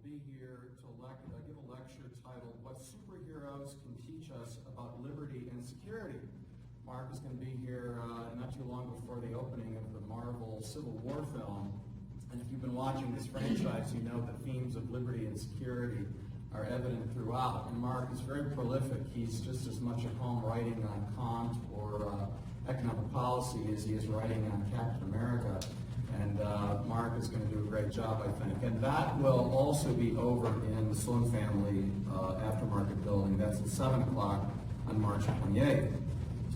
be here to give a lecture titled What Superheroes Can Teach Us About Liberty and Security. Mark is going to be here not too long before the opening of the Marvel Civil War film. And if you've been watching this franchise, you know the themes of liberty and security are evident throughout. And Mark is very prolific. He's just as much at home writing on Kant or economic policy as he is writing on Captain America. And Mark is going to do a great job, I think. And that will also be over in the Sloan Family Aftermarket Building. That's at 7 o'clock on March 28th.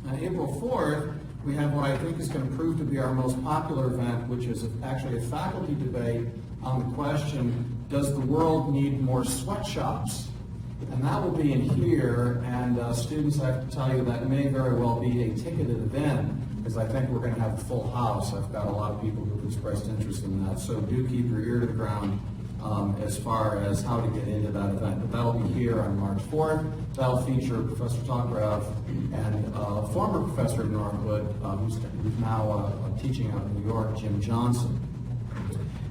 On April 4th, we have what I think is going to prove to be our most popular event, which is actually a faculty debate on the question, does the world need more sweatshops? And that will be in here, and students, I have to tell you, that may very well be a ticketed event, because I think we're going to have a full house. I've got a lot of people who've expressed interest in that, so do keep your ear to the ground as far as how to get into that event. But that'll be here on March 4th. That'll feature Professor Telegraph and a former professor at Northwood, who's now teaching out in New York, Jim Johnson.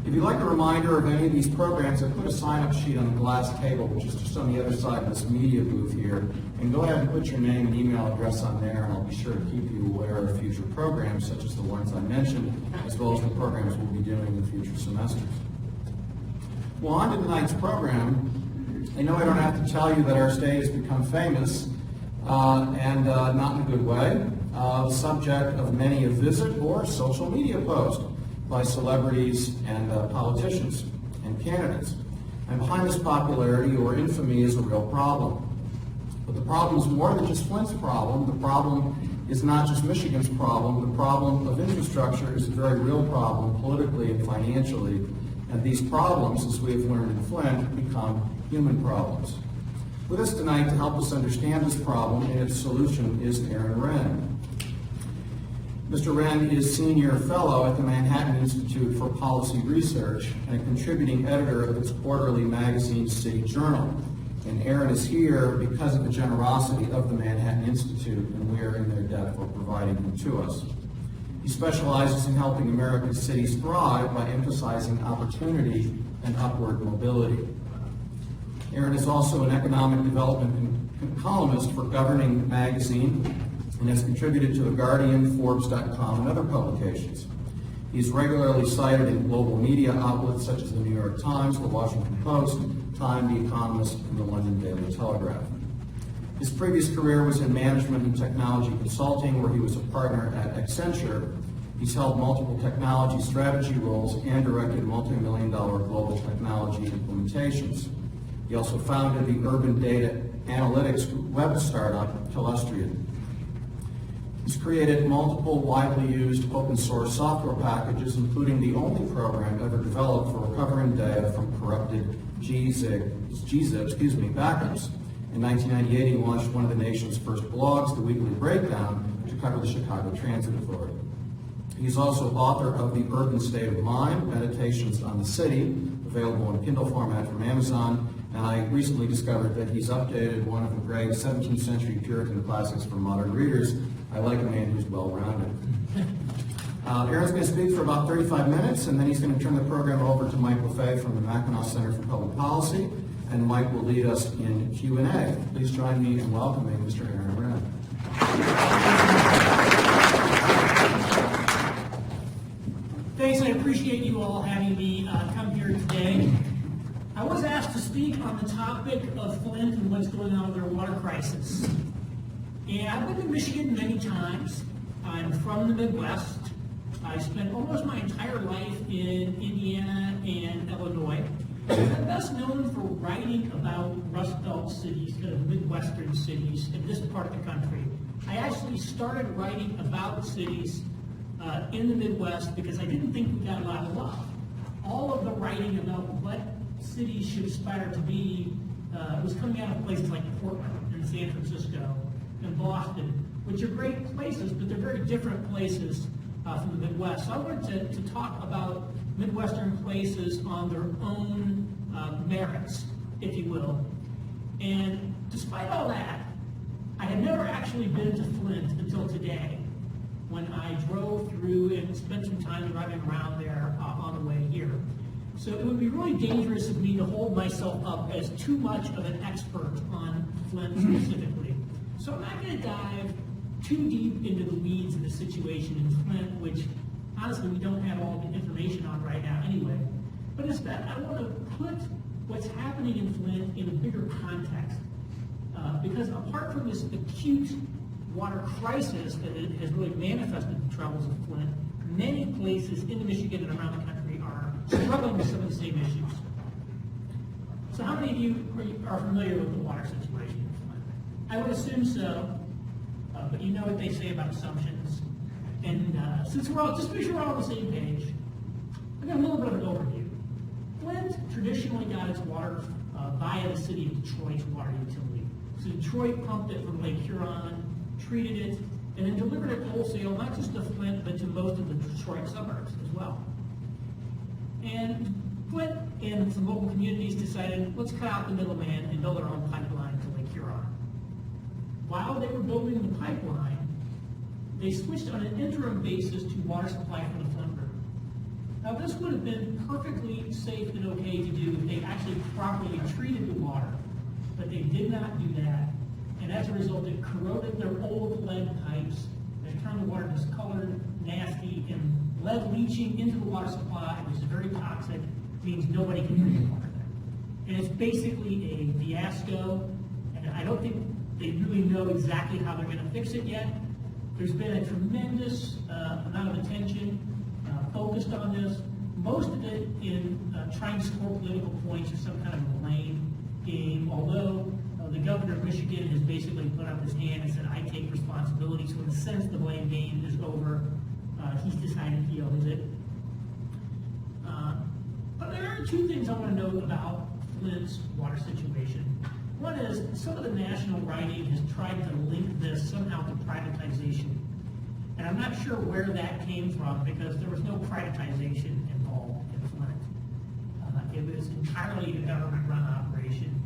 If you'd like a reminder of any of these programs, I put a sign-up sheet on the glass table, which is just on the other side of this media booth here. And go ahead and put your name and email address on there, and I'll be sure to keep you aware of future programs, such as the ones I mentioned, as well as the programs we'll be doing in future semesters. Well, on to tonight's program. I know I don't have to tell you that our state has become famous, and not in a good way, the subject of many a visit or social media post by celebrities and politicians and candidates. And behind this popularity or infamy is a real problem. But the problem is more than just Flint's problem. The problem is not just Michigan's problem. The problem of infrastructure is a very real problem politically and financially. And these problems, as we have learned in Flint, become human problems. With us tonight to help us understand this problem and its solution is Renn. Mr. Renn is Senior Fellow at the Manhattan Institute for Policy Research and a contributing editor of its quarterly magazine, City Journal. And Aaron is here because of the generosity of the Manhattan Institute, and we are in their debt for providing him to us. He specializes in helping American cities thrive by emphasizing opportunity and upward mobility. Aaron is also an economic development columnist for Governing magazine and has contributed to The Guardian, Forbes.com, and other publications. He's regularly cited in global media outlets such as the New York Times, the Washington Post, Time, The Economist, and the London Daily Telegraph. His previous career was in management and technology consulting, where he was a partner at Accenture. He's held multiple technology strategy roles and directed multi-million-dollar global technology implementations. He also founded the urban data analytics web startup, Telegraph. He's created multiple widely used open source software packages, including the only program ever developed for recovering data from corrupted GZIP backups. In 1998, he launched one of the nation's first blogs, The Weekly Breakdown, to cover the Chicago Transit Authority. He's also author of The Urban State of Mind, Meditations on the City, available in Kindle format from Amazon. And I recently discovered that he's updated one of the great 17th century Puritan classics for modern readers. I like a man who's well-rounded. Aaron's going to speak for about 35 minutes, and then he's going to turn the program over to Mike Lefebvre from the Mackinac Center for Public Policy, and Mike will lead us in Q&A. Please join me in welcoming Mr. Aaron Renn. Thanks, I appreciate you all having me come here today. I was asked to speak on the topic of Flint and what's going on with their water crisis. And I've been to Michigan many times. I'm from the Midwest. I spent almost my entire life in Indiana and Illinois. I'm best known for writing about Rust Belt cities, Midwestern cities in this part of the country. I actually started writing about cities in the Midwest because I didn't think we got a lot of love. All of the writing about what cities should aspire to be was coming out of places like Portland and San Francisco and Boston, which are great places, but they're very different places from the Midwest. So I wanted to talk about Midwestern places on their own merits, if you will. And despite all that, I had never actually been to Flint until today, when I drove through and spent some time driving around there on the way here. So it would be really dangerous of me to hold myself up as too much of an expert on Flint specifically. So I'm not going to dive too deep into the weeds of the situation in Flint, which honestly we don't have all the information on right now anyway. But instead, I want to put what's happening in Flint in a bigger context. Because apart from this acute water crisis that has really manifested the troubles of Flint, many places in Michigan and around the country are struggling with some of the same issues. So how many of you are familiar with the water situation in Flint? I would assume so, but you know what they say about assumptions. And since we're all, just to make sure we're all on the same page, I got a little bit of an overview. Flint traditionally got its water via the city of Detroit's water utility. So Detroit pumped it from Lake Huron, treated it, and then delivered it wholesale, not just to Flint, but to most of the Detroit suburbs as well. And Flint and some local communities decided, let's cut out the middleman and build our own pipeline to Lake Huron. While they were building the pipeline, they switched on an interim basis to water supply from the Flint River. Now this would have been perfectly safe and okay to do if they actually properly treated the water, but they did not do that. And as a result, it corroded their old lead pipes, and turned the water discolored, nasty, and lead leaching into the water supply, which is very toxic, means nobody can drink the water there. And it's basically a fiasco, and I don't think they really know exactly how they're going to fix it yet. There's been a tremendous amount of attention focused on this, most of it in trying to score political points or some kind of blame game, although the governor of Michigan has basically put up his hand and said, I take responsibility. So in a sense, the blame game is over. He's decided he owns it. But there are two things I want to note about Flint's water situation. One is, some of the national writing has tried to link this somehow to privatization. And I'm not sure where that came from, because there was no privatization involved in Flint. It was entirely a government-run operation.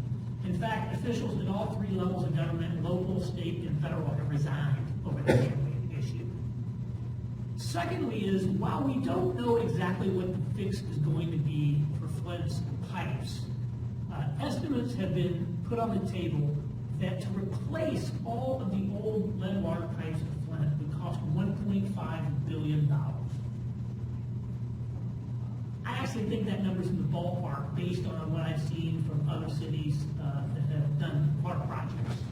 In fact, officials at all three levels of government, local, state, and federal, have resigned over the gambling issue. Secondly is, while we don't know exactly what the fix is going to be for Flint's pipes, estimates have been put on the table that to replace all of the old lead water pipes in Flint would cost $1.5 billion. I actually think that number's in the ballpark based on what I've seen from other cities that have done water projects.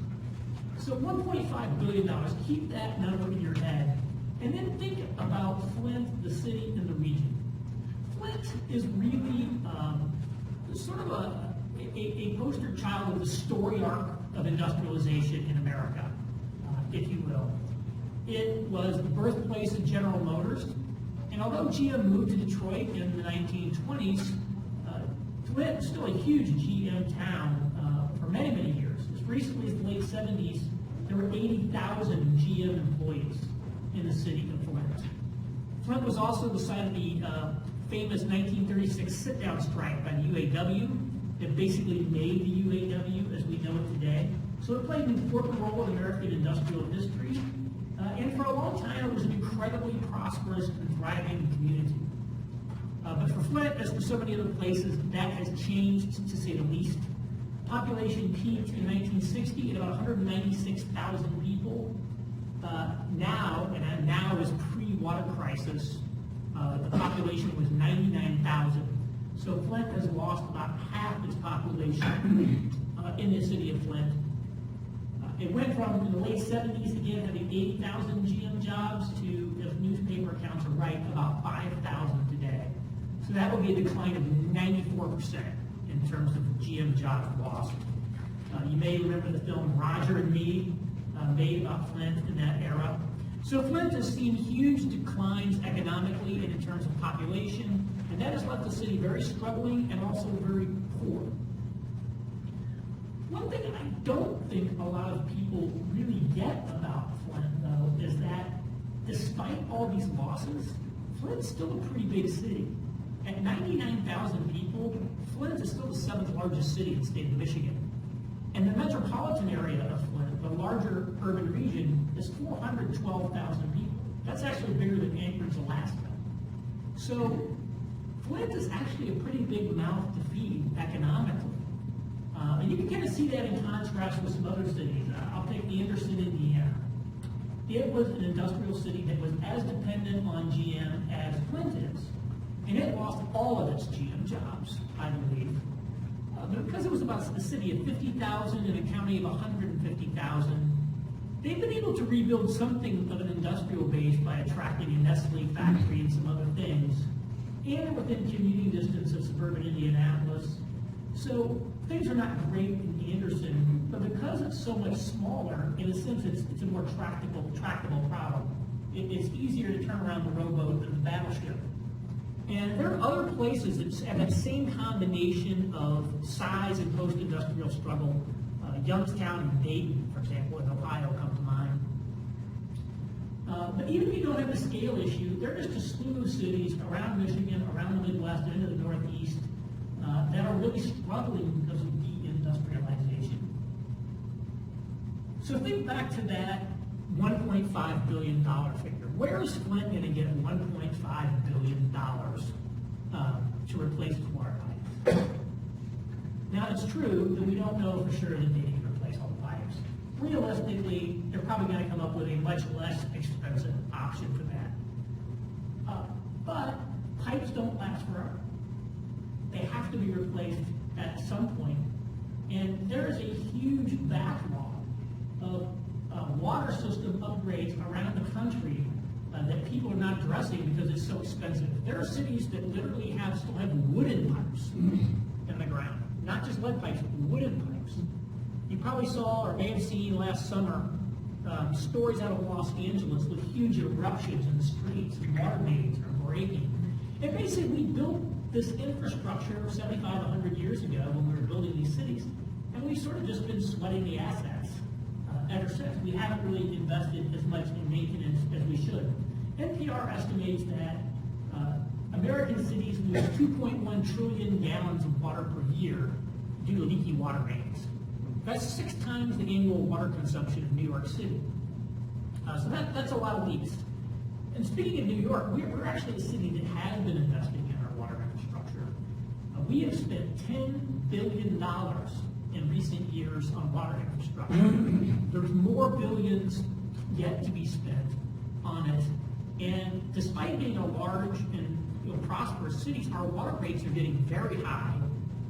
So $1.5 billion, keep that number in your head. And then think about Flint, the city, and the region. Flint is really sort of a poster child of the story arc of industrialization in America, if you will. It was the birthplace of General Motors, and although GM moved to Detroit in the 1920s, Flint was still a huge GM town for many, many years. As recently as the late 70s, there were 80,000 GM employees in the city of Flint. Flint was also the site of the famous 1936 sit-down strike by the UAW that basically made the UAW as we know it today. So it played an important role in American industrial history. And for a long time, it was an incredibly prosperous and thriving community. But for Flint, as for so many other places, that has changed, to say the least. Population peaked in 1960 at about 196,000 people. Now is pre-water crisis, the population was 99,000. So Flint has lost about half its population in the city of Flint. It went from, in the late 70s, again, having 80,000 GM jobs to, if newspaper accounts are right, about 5,000 today. So that would be a decline of 94% in terms of GM jobs lost. You may remember the film Roger and Me, made about Flint in that era. So Flint has seen huge declines economically and in terms of population, and that has left the city very struggling and also very poor. One thing I don't think a lot of people really get about Flint, though, is that despite all these losses, Flint's still a pretty big city. At 99,000 people, Flint is still the 7th largest city in the state of Michigan. And the metropolitan area of Flint, the larger urban region, is 412,000 people. That's actually bigger than Anchorage, Alaska. So Flint is actually a pretty big mouth to feed economically. And you can kind of see that in contrast with some other cities. I'll take Anderson, Indiana. It was an industrial city that was as dependent on GM as Flint is. And it lost all of its GM jobs, I believe. But because it was about a city of 50,000 and a county of 150,000, they've been able to rebuild something of an industrial base by attracting a Nestle factory and some other things. And they're within commuting distance of suburban Indianapolis. So things are not great in Anderson, but because it's so much smaller, in a sense it's a more tractable problem. It's easier to turn around the rowboat than the battleship. And there are other places that have that same combination of size and post-industrial struggle. Youngstown and Dayton, for example, in Ohio come to mind. But even if you don't have a scale issue, there are just a slew of cities around Michigan, around the Midwest, and into the Northeast that are really struggling because of deindustrialization. So think back to that $1.5 billion figure. Where is Flint going to get $1.5 billion to replace its water pipes? Now, it's true that we don't know for sure that they can replace all the pipes. Realistically, they're probably going to come up with a much less expensive option for that. But pipes don't last forever. They have to be replaced at some point. And there is a huge backlog of water system upgrades around the country that people are not addressing because it's so expensive. There are cities that literally still have wooden pipes in the ground. Not just lead pipes, wooden pipes. You probably saw or may have seen last summer stories out of Los Angeles with huge eruptions in the streets and water mains are breaking. And basically we built this infrastructure 75, 100 years ago when we were building these cities. And we've sort of just been sweating the assets ever since. We haven't really invested as much in maintenance as we should. NPR estimates that American cities lose 2.1 trillion gallons of water per year due to leaky water mains. That's 6 times the annual water consumption of New York City. So that's a lot of leaks. And speaking of New York, we're actually a city that has been investing in our water infrastructure. We have spent $10 billion in recent years on water infrastructure. There's more billions yet to be spent on it. And despite being a large and prosperous city, our water rates are getting very high.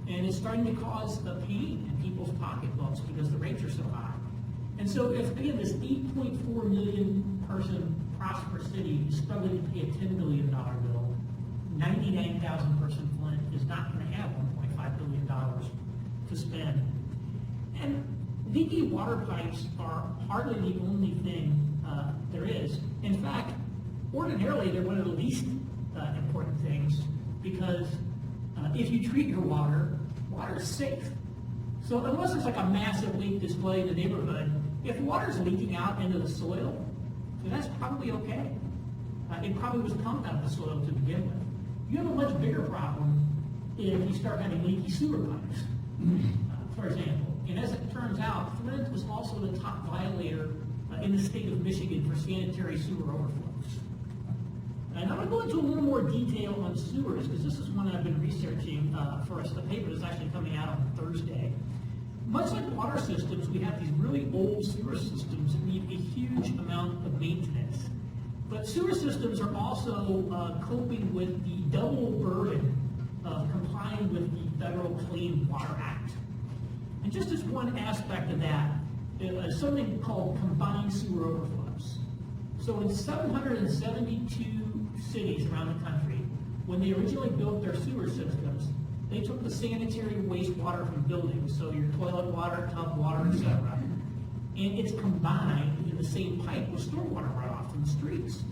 And it's starting to cause a pain in people's pocketbooks because the rates are so high. And so if, again, this 8.4 million person prosperous city is struggling to pay a $10 billion bill, 99,000 person Flint is not going to have $1.5 billion to spend. And leaky water pipes are hardly the only thing there is. In fact, ordinarily they're one of the least important things because if you treat your water is safe. So unless it's like a massive leak display in the neighborhood, if water's leaking out into the soil, then that's probably okay. It probably was pumped out of the soil to begin with. You have a much bigger problem if you start having leaky sewer pipes, for example. And as it turns out, Flint was also the top violator in the state of Michigan for sanitary sewer overflows. And I'm going to go into a little more detail on sewers because this is one I've been researching for us. The paper is actually coming out on Thursday. Much like water systems, we have these really old sewer systems that need a huge amount of maintenance. But sewer systems are also coping with the double burden of complying with the Federal Clean Water Act. And just as one aspect of that, is something called combined sewer overflows. So in 772 cities around the country, when they originally built their sewer systems, they took the sanitary wastewater from buildings, so your toilet water, tub water, etc., and it's combined in the same pipe with stormwater runoff from the streets.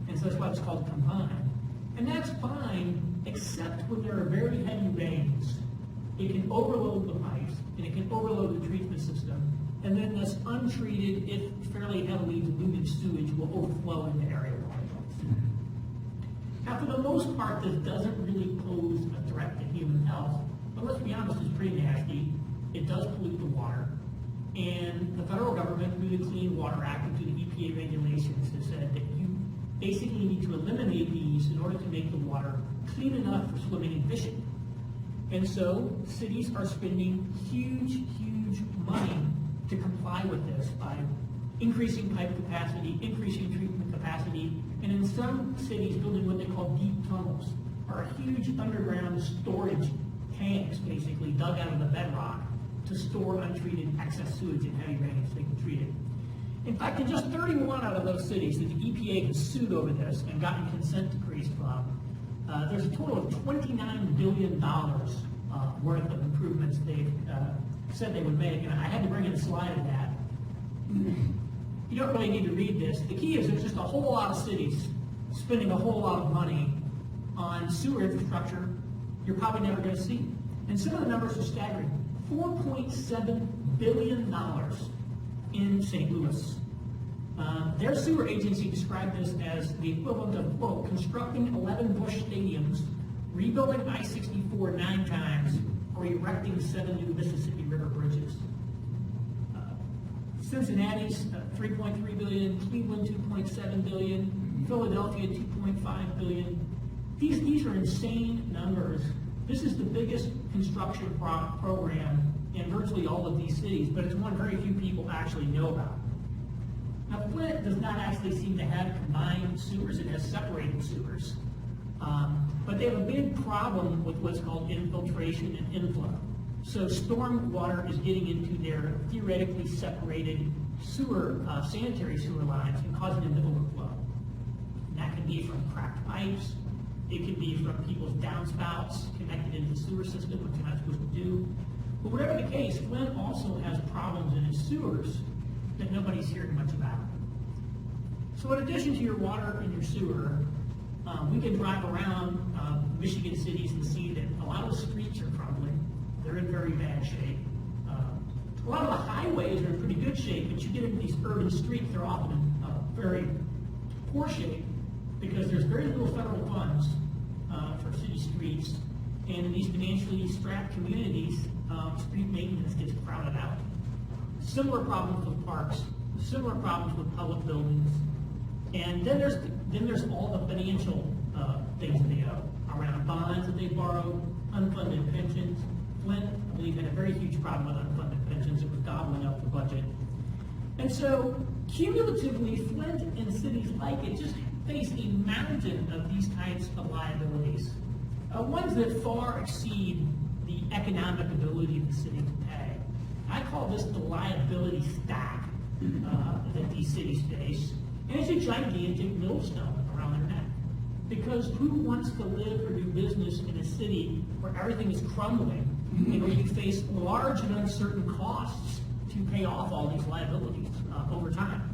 And so that's why it's called combined. And that's fine, except when there are very heavy rains. It can overload the pipes, and it can overload the treatment system, and then this untreated, if fairly heavily diluted sewage will overflow into area waterways. Now, for the most part, this doesn't really pose a threat to human health, but let's be honest, it's pretty nasty. It does pollute the water, and the federal government, through the Clean Water Act and through the EPA regulations, has said that you basically need to eliminate these in order to make the water clean enough for swimming and fishing. And so cities are spending huge money to comply with this by increasing pipe capacity, increasing treatment capacity, and in some cities building what they call deep tunnels, or huge underground storage tanks, basically dug out of the bedrock to store untreated excess sewage and heavy rain so they can treat it. In fact, in just 31 out of those cities that the EPA has sued over this and gotten consent decrees from, there's a total of $29 billion worth of improvements they've said they would make, and I had to bring in a slide of that. You don't really need to read this. The key is there's just a whole lot of cities spending a whole lot of money on sewer infrastructure you're probably never going to see. And some of the numbers are staggering. $4.7 billion in St. Louis. Their sewer agency described this as the equivalent of, quote, constructing 11 Busch stadiums, rebuilding I-64 9 times, or erecting 7 new Mississippi River bridges. Cincinnati's $3.3 billion, Cleveland $2.7 billion, Philadelphia $2.5 billion. These are insane numbers. This is the biggest construction program in virtually all of these cities, but it's one very few people actually know about. Now, Flint does not actually seem to have combined sewers. It has separated sewers. But they have a big problem with what's called infiltration and inflow. So storm water is getting into their theoretically separated sewer, sanitary sewer lines and causing them to overflow. And that can be from cracked pipes. It could be from people's downspouts connected into the sewer system, which you're not supposed to do. But whatever the case, Flint also has problems in its sewers that nobody's hearing much about. So in addition to your water and your sewer, we can drive around Michigan cities and see that a lot of the streets are crumbling. They're in very bad shape. A lot of the highways are in pretty good shape, but you get into these urban streets, they're often in very poor shape because there's very little federal funds for city streets. And in these financially strapped communities, street maintenance gets crowded out. Similar problems with parks, similar problems with public buildings. And then there's all the financial things that they owe around bonds that they borrowed, unfunded pensions. Flint, I believe, had a very huge problem with unfunded pensions. It was gobbling up the budget. And so, cumulatively, Flint and cities like it just face a mountain of these types of liabilities, ones that far exceed the economic ability of the city to pay. I call this the liability stack that these cities face. And it's a gigantic millstone around their neck. Because who wants to live or do business in a city where everything is crumbling and where you face large and uncertain costs to pay off all these liabilities over time?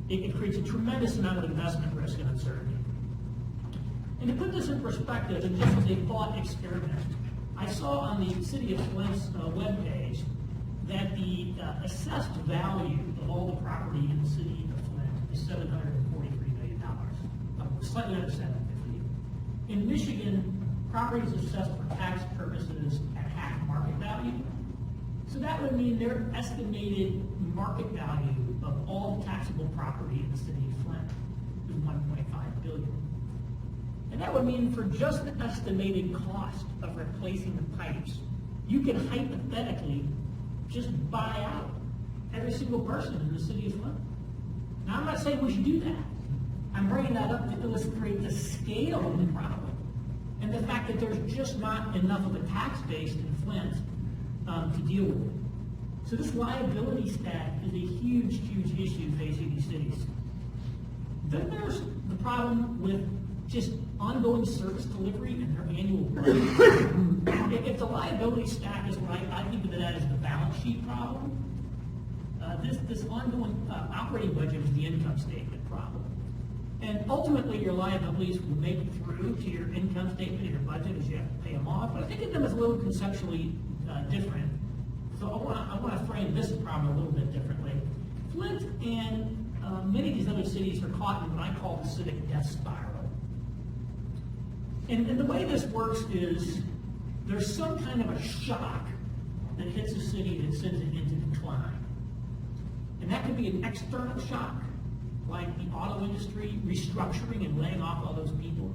It creates a tremendous amount of investment risk and uncertainty. And to put this in perspective, and just as a thought experiment, I saw on the City of Flint's webpage that the assessed value of all the property in the city of Flint is $743 million, slightly under 750. In Michigan, property is assessed for tax purposes at half market value. So that would mean their estimated market value of all taxable property in the city of Flint is $1.5 billion. And that would mean for just the estimated cost of replacing the pipes, you could hypothetically just buy out every single person in the city of Flint. Now, I'm not saying we should do that. I'm bringing that up to illustrate the scale of the problem and the fact that there's just not enough of a tax base in Flint to deal with it. So this liability stack is a huge issue facing these cities. Then there's the problem with just ongoing service delivery and their annual budget. If the liability stack is right, I think of that as the balance sheet problem. This ongoing operating budget is the income statement problem. And ultimately, your liabilities will make it through to your income statement and your budget as you have to pay them off. But I think of them as a little conceptually different. So I want to frame this problem a little bit differently. Flint and many of these other cities are caught in what I call the civic death spiral. And the way this works is there's some kind of a shock that hits a city that sends it into decline. And that could be an external shock, like the auto industry restructuring and laying off all those people.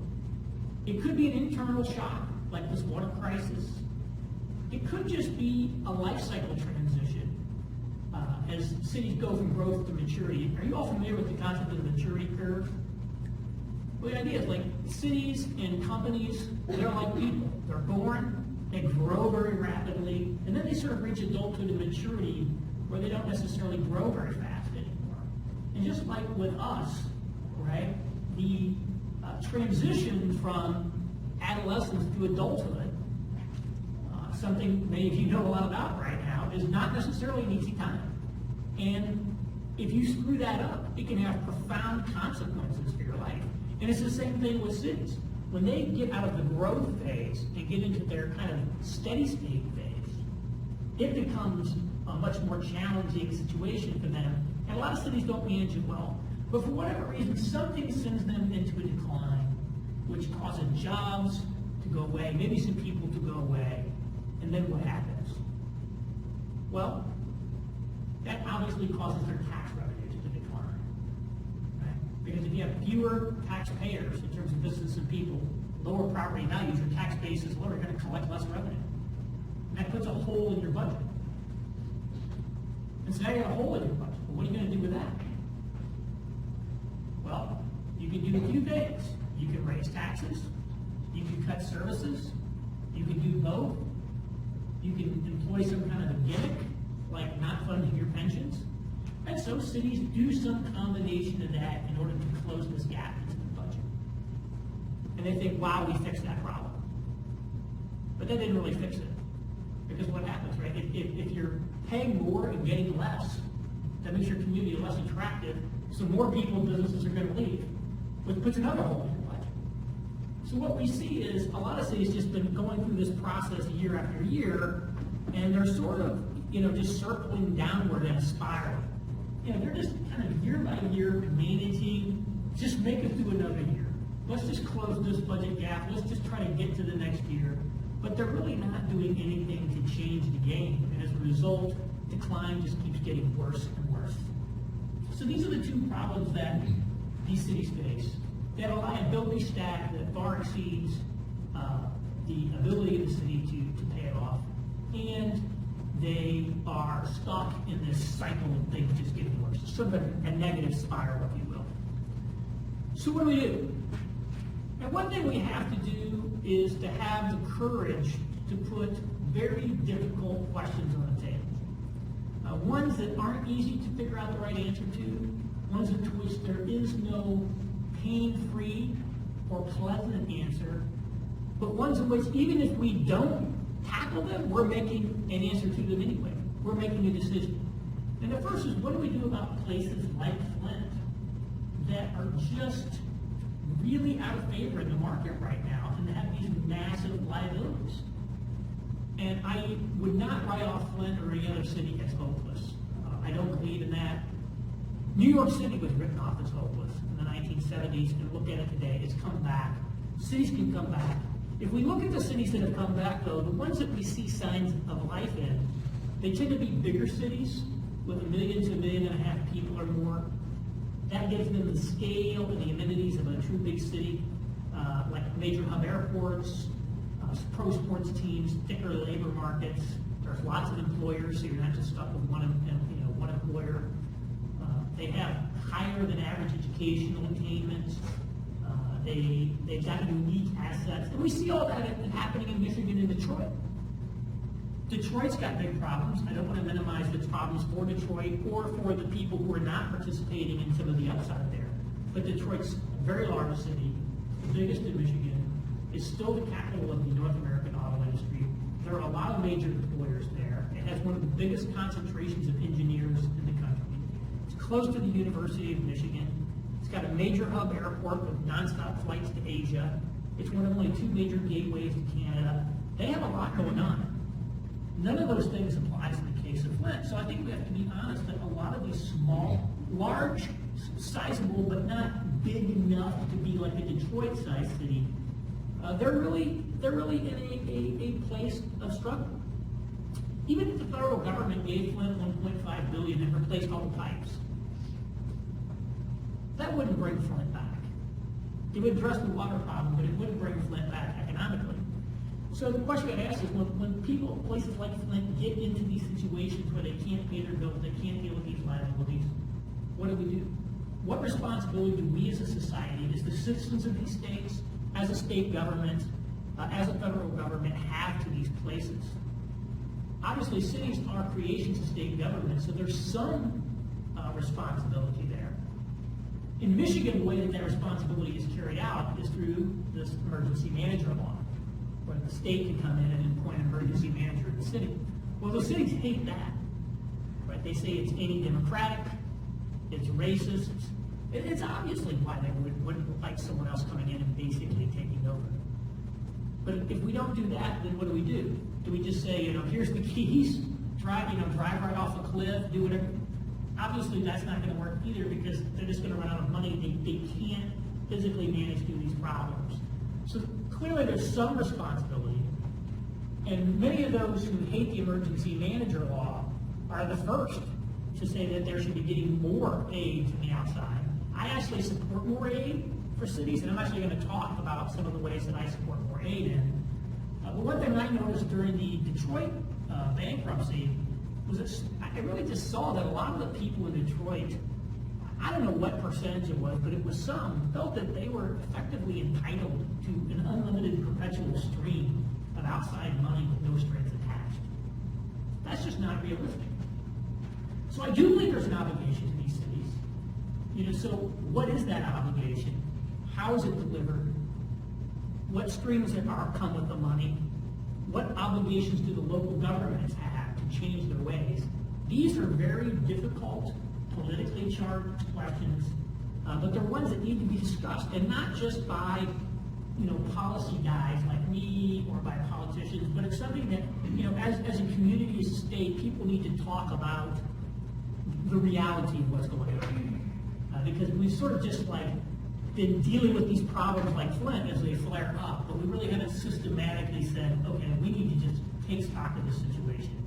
It could be an internal shock, like this water crisis. It could just be a life cycle transition as cities go from growth to maturity. Are you all familiar with the concept of the maturity curve? Well, the idea is like cities and companies, they're like people. They're born, they grow very rapidly, and then they sort of reach adulthood and maturity where they don't necessarily grow very fast anymore. And just like with us, right, the transition from adolescence to adulthood, something many of you know a lot about right now, is not necessarily an easy time. And if you screw that up, it can have profound consequences for your life. And it's the same thing with cities. When they get out of the growth phase and get into their kind of steady state phase, it becomes a much more challenging situation for them. And a lot of cities don't manage it well. But for whatever reason, something sends them into a decline, which causes jobs to go away, maybe some people to go away. And then what happens? Well, that obviously causes their tax revenues to decline. Right? Because if you have fewer taxpayers in terms of business and people, lower property values, your tax base is lower, you're going to collect less revenue. And that puts a hole in your budget. And so now you have a hole in your budget. Well, what are you going to do with that? Well, you can do a few things. You can raise taxes. You can cut services. You can do both. You can employ some kind of a gimmick, like not funding your pensions. And so cities do some combination of that in order to close this gap into the budget. And they think, wow, we fixed that problem. But they didn't really fix it. Because what happens, right? If you're paying more and getting less, that makes your community less attractive, so more people and businesses are going to leave, which puts another hole in your budget. So what we see is a lot of cities just been going through this process year after year, and they're sort of, just circling downward in a spiral. They're just kind of year by year managing, just make it through another year. Let's just close this budget gap. Let's just try to get to the next year. But they're really not doing anything to change the game. And as a result, decline just keeps getting worse and worse. So these are the two problems that these cities face. They have a liability stack that far exceeds the ability of the city to pay it off. And they are stuck in this cycle of things just getting worse. It's sort of a negative spiral, if you will. So what do? And one thing we have to do is to have the courage to put very difficult questions on the table. Ones that aren't easy to figure out the right answer to, ones to which there is no pain-free or pleasant answer, but ones in which even if we don't tackle them, we're making an answer to them anyway. We're making a decision. And the first is, what do we do about places like Flint that are just really out of favor in the market right now and have these massive liabilities? And I would not write off Flint or any other city as hopeless. I don't believe in that. New York City was written off as hopeless in the 1970s, and look at it today. It's come back. Cities can come back. If we look at the cities that have come back, though, the ones that we see signs of life in, they tend to be bigger cities with 1 million to 1.5 million people or more. That gives them the scale and the amenities of a true big city, like major hub airports, pro sports teams, thicker labor markets. There's lots of employers, so you're not just stuck with one employer. They have higher than average educational attainment. They've got unique assets. And we see all that happening in Michigan and Detroit. Detroit's got big problems. I don't want to minimize the problems for Detroit or for the people who are not participating in some of the upside there. But Detroit's a very large city, the biggest in Michigan. It's still the capital of the North American auto industry. There are a lot of major employers there. It has one of the biggest concentrations of engineers in the country. It's close to the University of Michigan. It's got a major hub airport with nonstop flights to Asia. It's one of only 2 major gateways to Canada. They have a lot going on. None of those things applies in the case of Flint. So I think we have to be honest that a lot of these small, large, sizable, but not big enough to be like a Detroit-sized city, they're really in a place of struggle. Even if the federal government gave Flint $1.5 billion and replaced all the pipes, that wouldn't bring Flint back. It would address the water problem, but it wouldn't bring Flint back economically. So the question I'd ask is, when people, places like Flint, get into these situations where they can't pay their bills, they can't deal with these liabilities, what do? What responsibility do we as a society, as the citizens of these states, as a state government, as a federal government, have to these places? Obviously, cities are creations of state government, so there's some responsibility there. In Michigan, the way that responsibility is carried out is through this emergency manager law, where the state can come in and appoint an emergency manager in the city. Well, the cities hate that, right? They say it's anti-democratic, it's racist. It's obviously why they wouldn't like someone else coming in and basically taking over. But if we don't do that, then what do? Do we just say, here's the keys, drive right off a cliff, do whatever? Obviously, that's not going to work either, because they're just going to run out of money. They can't physically manage through these problems. So clearly, there's some responsibility. And many of those who hate the emergency manager law are the first to say that there should be getting more aid from the outside. I actually support more aid for cities, and I'm actually going to talk about some of the ways that I support more aid in. But one thing I noticed during the Detroit bankruptcy was that I really just saw that a lot of the people in Detroit, I don't know what percentage it was, but it was some, felt that they were effectively entitled to an unlimited perpetual stream of outside money with no strings attached. That's just not realistic. So I do believe there's an obligation to these cities. So what is that obligation? How is it delivered? What streams come with the money? What obligations do the local governments have to change their ways? These are very difficult, politically charged questions, but they're ones that need to be discussed, and not just by policy guys like me or by politicians, but it's something that, as a community, as a state, people need to talk about the reality of what's going on. Because we've sort of just been dealing with these problems like Flint as they flare up, but we really haven't systematically said, okay, we need to just take stock of the situation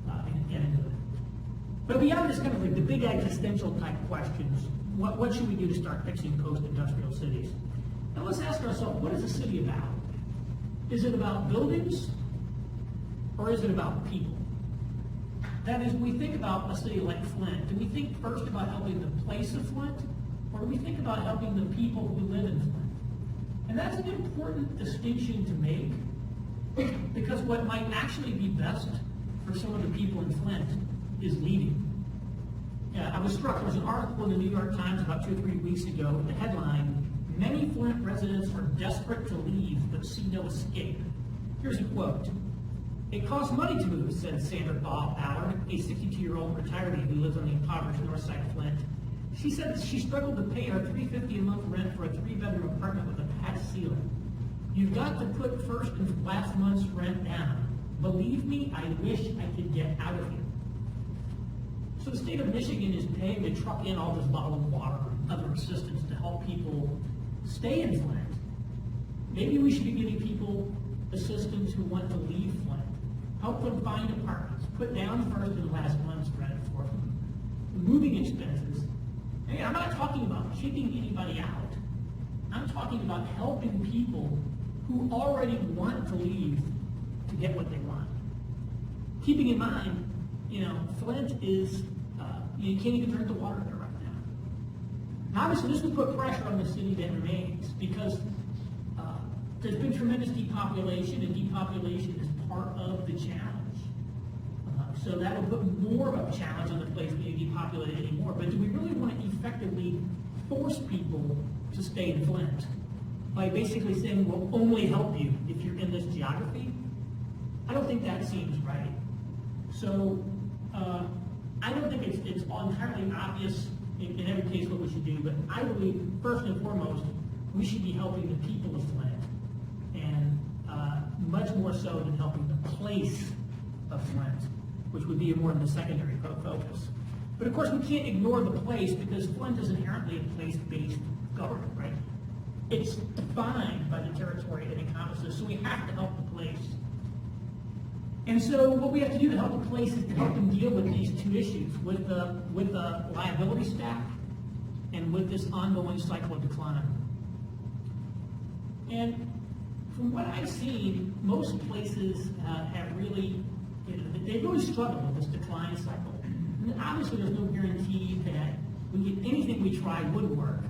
and get into it. But beyond this kind of the big existential type questions, what should we do to start fixing post-industrial cities? Now let's ask ourselves, what is a city about? Is it about buildings, or is it about people? That is, when we think about a city like Flint, do we think first about helping the place of Flint, or do we think about helping the people who live in Flint? And that's an important distinction to make, because what might actually be best for some of the people in Flint is leaving. I was struck, there was an article in the New York Times about 2 or 3 weeks ago with the headline, "Many Flint residents are desperate to leave but see no escape." Here's a quote. "It costs money to move," said Sandra Ballard, a 62-year-old retiree who lives on the impoverished north side of Flint. She said that she struggled to pay her $350 a month rent for a 3-bedroom apartment with a patch ceiling. "You've got to put first and last month's rent down. Believe me, I wish I could get out of here." So the state of Michigan is paying to truck in all this bottled water and other assistance to help people stay in Flint. Maybe we should be giving people assistance who want to leave Flint. Help them find apartments. Put down first and last month's rent for them. Moving expenses. And I'm not talking about kicking anybody out. I'm talking about helping people who already want to leave to get what they want. Keeping in mind, Flint is, you can't even drink the water there right now. Now, obviously, this will put pressure on the city that remains, because there's been tremendous depopulation, and depopulation is part of the challenge. So that will put more of a challenge on the place being depopulated anymore. But do we really want to effectively force people to stay in Flint by basically saying, we'll only help you if you're in this geography? I don't think that seems right. So I don't think it's entirely obvious in every case what we should do, but I believe, first and foremost, we should be helping the people of Flint, and much more so than helping the place of Flint, which would be more in the secondary focus. But of course, we can't ignore the place, because Flint is inherently a place-based government, right? It's defined by the territory it encompasses, so we have to help the place. And so what we have to do to help the place is to help them deal with these two issues, with the liability stack and with this ongoing cycle of decline. And from what I've seen, most places have really, they really struggled with this decline cycle. And obviously, there's no guarantee that anything we try would work.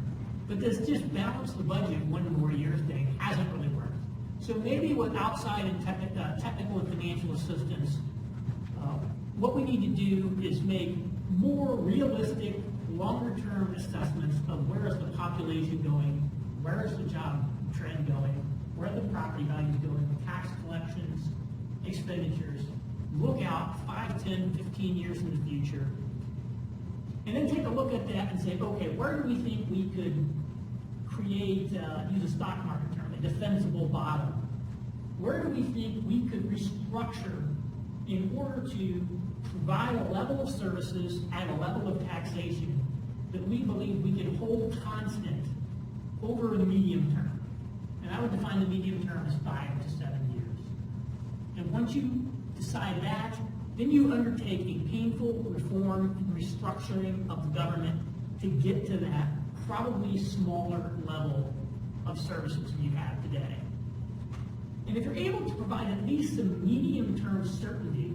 But this just balance the budget 1 more year thing hasn't really worked. So maybe with outside and technical and financial assistance, what we need to do is make more realistic, longer-term assessments of where is the population going, where is the job trend going, where are the property values going, tax collections, expenditures. Look out 5, 10, 15 years in the future. And then take a look at that and say, okay, where do we think we could create, use a stock market term, a defensible bottom? Where do we think we could restructure in order to provide a level of services at a level of taxation that we believe we can hold constant over the medium term? And I would define the medium term as 5 to 7 years. And once you decide that, then you undertake a painful reform and restructuring of the government to get to that probably smaller level of services you have today. And if you're able to provide at least some medium-term certainty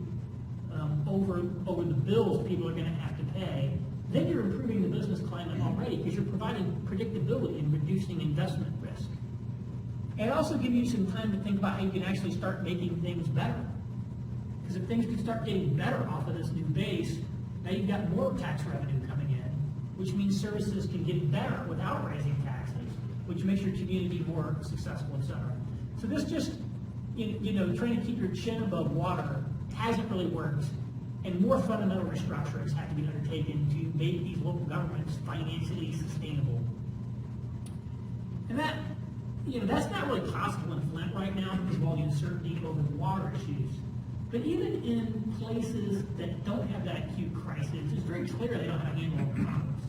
over the bills people are going to have to pay, then you're improving the business climate already because you're providing predictability and reducing investment risk. And also give you some time to think about how you can actually start making things better. Because if things can start getting better off of this new base, now you've got more tax revenue coming in, which means services can get better without raising taxes, which makes your community more successful, et cetera. So this just, trying to keep your chin above water hasn't really worked, and more fundamental restructurings have to be undertaken to make these local governments financially sustainable. And that, that's not really possible in Flint right now because of all the uncertainty over the water issues. But even in places that don't have that acute crisis, it's very clear they don't have a handle on the problems.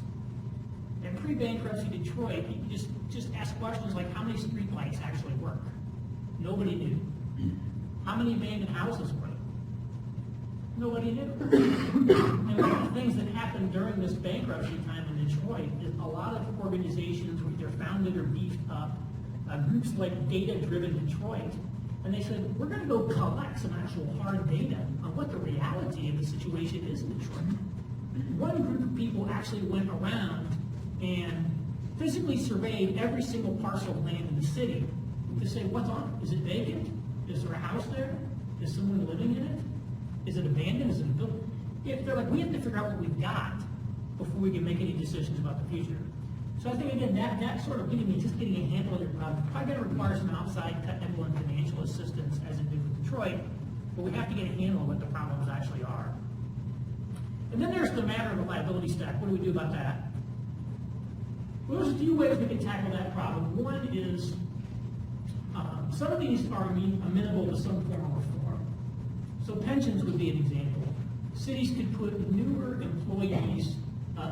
In pre-bankruptcy Detroit, you can just ask questions like how many streetlights actually work? Nobody knew. How many abandoned houses were there? Nobody knew. And one of the things that happened during this bankruptcy time in Detroit is a lot of organizations, either founded or beefed up, groups like Data Driven Detroit, and they said, we're going to go collect some actual hard data on what the reality of the situation is in Detroit. One group of people actually went around and physically surveyed every single parcel of land in the city to say, what's on it? Is it vacant? Is there a house there? Is someone living in it? Is it abandoned? Is it a building? They're like, we have to figure out what we've got before we can make any decisions about the future. So I think, again, that sort of getting a handle of your problem probably going to require some outside technical and financial assistance as it did with Detroit, but we have to get a handle on what the problems actually are. And then there's the matter of the liability stack. What do we do about that? Well, there's a few ways we can tackle that problem. One is some of these are amenable to some form of reform. So pensions would be an example. Cities could put newer employees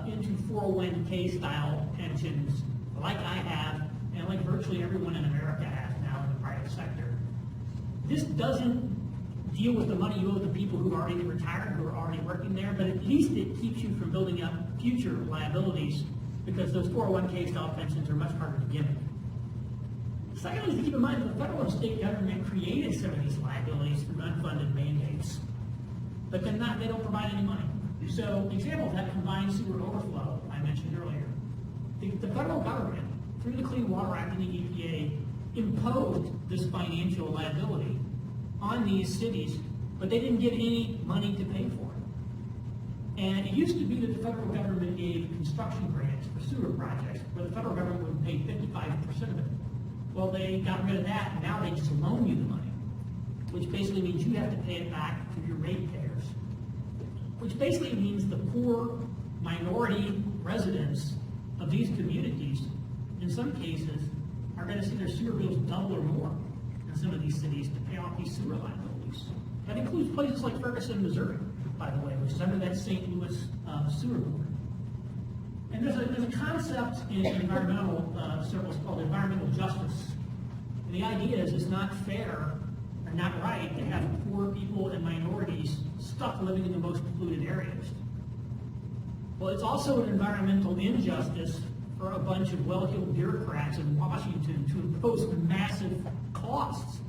into 401k style pensions like I have and like virtually everyone in America has now in the private sector. This doesn't deal with the money you owe the people who are already retired, who are already working there, but at least it keeps you from building up future liabilities because those 401k style pensions are much harder to gimmick. Secondly, is to keep in mind that the federal and state government created some of these liabilities through unfunded mandates, but then they don't provide any money. So, an example of that combined sewer overflow I mentioned earlier. The federal government, through the Clean Water Act and the EPA, imposed this financial liability on these cities, but they didn't give any money to pay for it. And it used to be that the federal government gave construction grants for sewer projects, where the federal government would pay 55% of it. Well, they got rid of that, and now they just loan you the money, which basically means you have to pay it back to your ratepayers, which basically means the poor minority residents of these communities, in some cases, are going to see their sewer bills double or more in some of these cities to pay off these sewer liabilities. That includes places like Ferguson, Missouri, by the way, which is under that St. Louis sewer board. And there's a concept in environmental circles called environmental justice. And the idea is it's not fair or not right to have poor people and minorities stuck living in the most polluted areas. Well, it's also an environmental injustice for a bunch of well-heeled bureaucrats in Washington to impose massive costs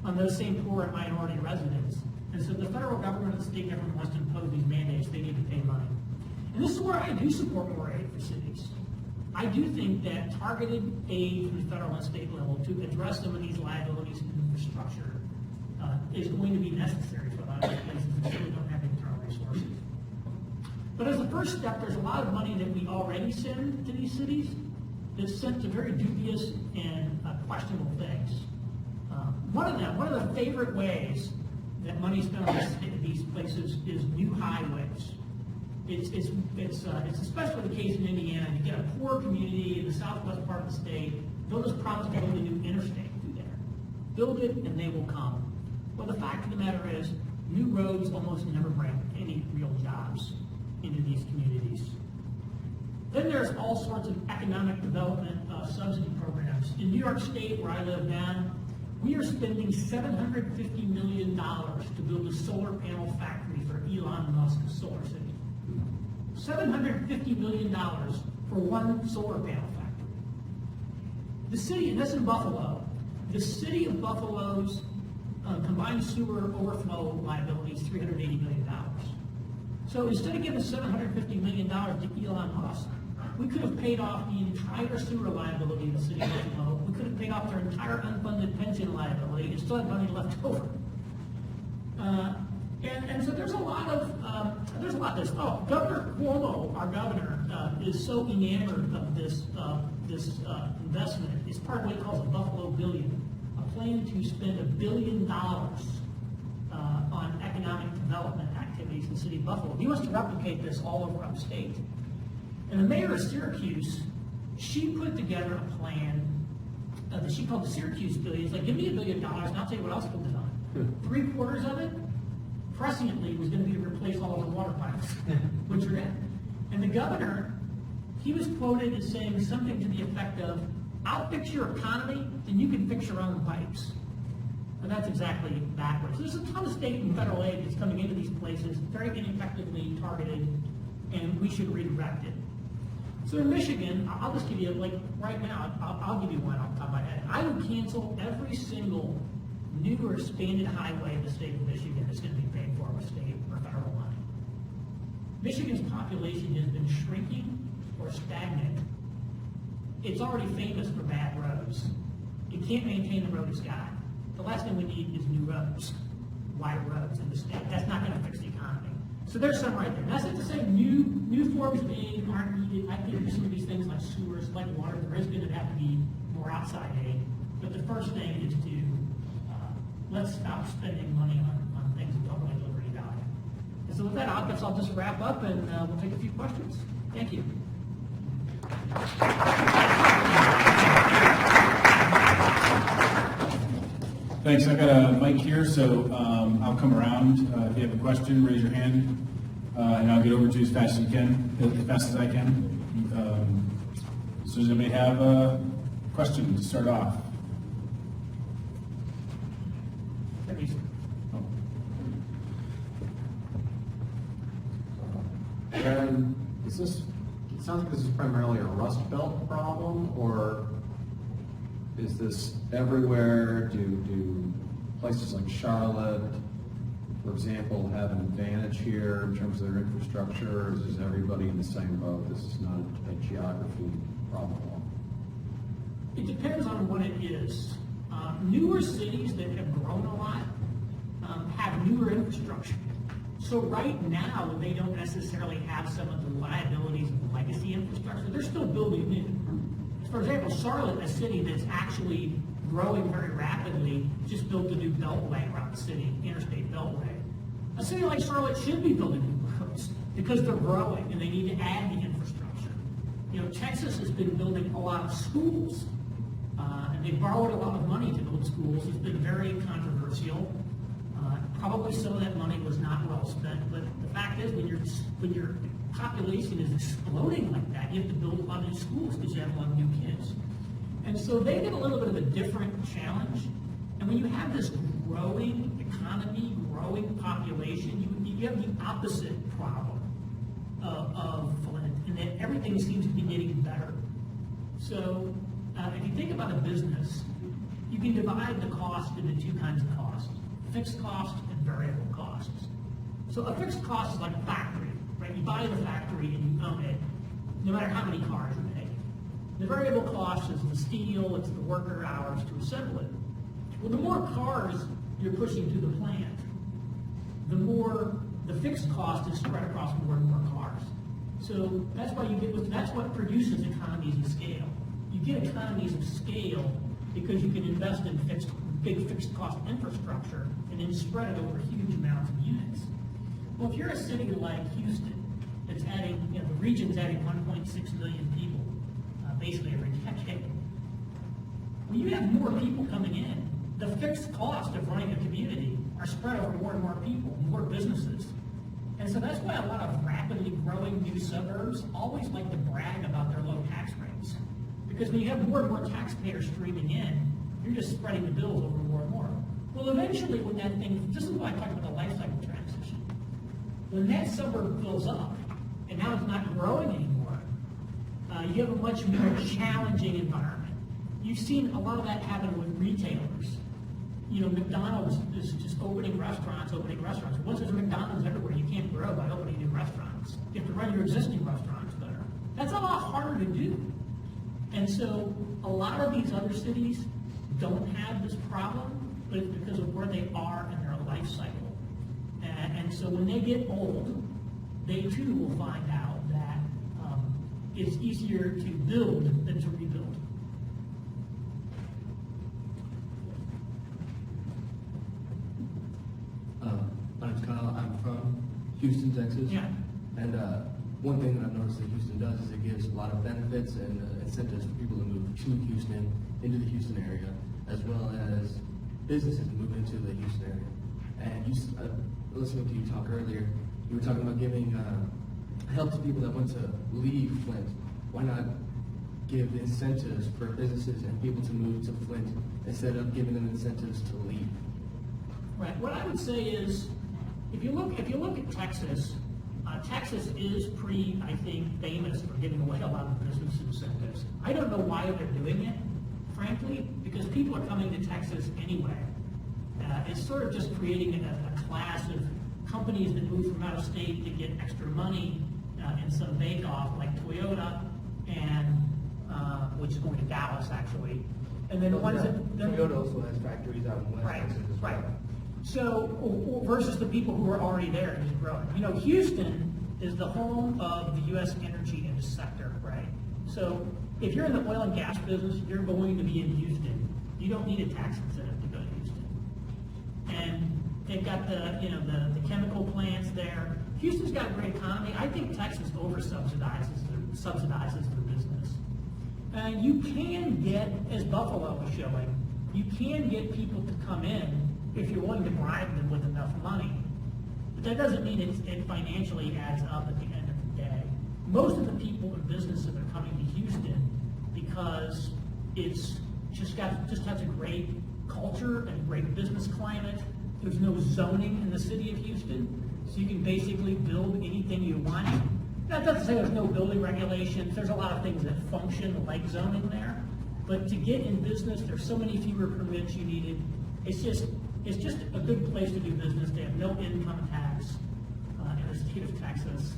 on those same poor and minority residents. And so the federal government and the state government wants to impose these mandates, they need to pay money. And this is where I do support more aid for cities. I do think that targeted aid from the federal and state level to address some of these liabilities and infrastructure is going to be necessary for a lot of these places that really don't have internal resources. But as a first step, there's a lot of money that we already send to these cities that's sent to very dubious and questionable things. One of the favorite ways that money is spent on these places is new highways. It's especially the case in Indiana. You get a poor community in the southwest part of the state, they'll just promise to build a new interstate through there. Build it and they will come. Well, the fact of the matter is, new roads almost never bring any real jobs into these communities. Then there's all sorts of economic development subsidy programs. In New York State, where I live now, we are spending $750 million to build a solar panel factory for Elon Musk's Solar City. $750 million for one solar panel factory. The city, and that's in Buffalo, the city of Buffalo's combined sewer overflow liability is $380 million. So instead of giving $750 million to Elon Musk, we could have paid off the entire sewer liability of the city of Buffalo. We could have paid off their entire unfunded pension liability and still had money left over. And so there's a lot of Governor Cuomo, our governor, is so enamored of this investment. It's part of what he calls a Buffalo Billion, a plan to spend $1 billion on economic development activities in the city of Buffalo. He wants to replicate this all over upstate. And the mayor of Syracuse, she put together a plan that she called the Syracuse Billion. It's like, give me $1 billion and I'll tell you what else to put on. 3/4 of it, presciently, was going to be to replace all of the water pipes, which are in. And the governor, he was quoted as saying something to the effect of, I'll fix your economy and you can fix your own pipes. And that's exactly backwards. There's a ton of state and federal aid that's coming into these places, very ineffectively targeted, and we should redirect it. So in Michigan, I'll just give you, like right now, I'll give you one off the top of my head. I would cancel every single new or expanded highway in the state of Michigan that's going to be paid for with state or federal money. Michigan's population has been shrinking or stagnant. It's already famous for bad roads. It can't maintain the road it's got. The last thing we need is new roads, wide roads in the state. That's not going to fix the economy. So there's some right there. That's not to say new forms of aid aren't needed. I think some of these things like sewers, like water, there is going to have to be more outside aid. But the first thing is to let's stop spending money on things that don't really deliver any value. And so with that, I guess I'll just wrap up and we'll take a few questions. Thank you. Thanks. I got a mic here, so I'll come around. If you have a question, raise your hand, and I'll get over to you as fast as I can. So does anybody have a question to start off? Renn, it sounds like this is primarily a Rust Belt problem, or is this everywhere? Do places like Charlotte, for example, have an advantage here in terms of their infrastructure, or is everybody in the same boat? This is not a geography problem. It depends on what it is. Newer cities that have grown a lot have newer infrastructure. So right now, they don't necessarily have some of the liabilities of legacy infrastructure. They're still building new. For example, Charlotte, a city that's actually growing very rapidly, just built a new beltway around the city, interstate beltway. A city like Charlotte should be building new roads because they're growing and they need to add the infrastructure. You know, Texas has been building a lot of schools, and they borrowed a lot of money to build schools. It's been very controversial. Probably some of that money was not well spent, but the fact is, when your population is exploding like that, you have to build a lot of new schools because you have a lot of new kids. And so they get a little bit of a different challenge. And when you have this growing economy, growing population, you have the opposite problem of Flint, in that everything seems to be getting better. So if you think about a business, you can divide the cost into two kinds of costs, fixed cost and variable costs. So a fixed cost is like a factory, right? You buy the factory and you own it, no matter how many cars you make. The variable cost is the steel, it's the worker hours to assemble it. Well, the more cars you're pushing to the plant, the more the fixed cost is spread across more and more cars. So that's why that's what produces economies of scale. You get economies of scale because you can invest in big fixed cost infrastructure and then spread it over huge amounts of units. Well, if you're a city like Houston, that's adding, the region's adding 1.6 million people, basically every decade. When you have more people coming in, the fixed cost of running a community are spread over more and more people, more businesses. And so that's why a lot of rapidly growing new suburbs always like to brag about their low tax rates. Because when you have more and more taxpayers streaming in, you're just spreading the bills over more and more. Well, eventually when that thing, this is why I talked about the life cycle transition. When that suburb fills up, and now it's not growing anymore, you have a much more challenging environment. You've seen a lot of that happen with retailers. McDonald's is just opening restaurants. Once there's McDonald's everywhere, you can't grow by opening new restaurants. You have to run your existing restaurants better. That's a lot harder to do. And so a lot of these other cities don't have this problem, but it's because of where they are in their life cycle. And so when they get old, they too will find out that it's easier to build than to rebuild. My name's Kyle. I'm from Houston, Texas. Yeah. And one thing that I've noticed that Houston does is it gives a lot of benefits and incentives for people to move to Houston, into the Houston area, as well as businesses to move into the Houston area. And listening to you talk earlier, you were talking about giving help to people that want to leave Flint. Why not give incentives for businesses and people to move to Flint instead of giving them incentives to leave? Right. What I would say is, if you look at Texas, Texas is pretty, I think, famous for giving away a lot of business incentives. I don't know why they're doing it, frankly, because people are coming to Texas anyway. It's sort of just creating a class of companies that move from out of state to get extra money in some bake-off, like Toyota, and which is going to Dallas, actually. And then the ones that... Toyota also has factories out in West Right, Texas as well. right. So, versus the people who are already there and just growing. Houston is the home of the U.S. energy sector, right? So, if you're in the oil and gas business, you're going to be in Houston. You don't need a tax incentive to go to Houston. And they've got the chemical plants there. Houston's got a great economy. I think Texas over-subsidizes their business. You can get, as Buffalo was showing, you can get people to come in if you're willing to bribe them with enough money. But that doesn't mean it financially adds up at the end of the day. Most of the people and businesses are coming to Houston because it's just has a great culture and great business climate. There's no zoning in the city of Houston, so you can basically build anything you want. That doesn't say there's no building regulations. There's a lot of things that function like zoning there. But to get in business, there's so many fewer permits you needed. It's just a good place to do business. They have no income tax in the state of Texas.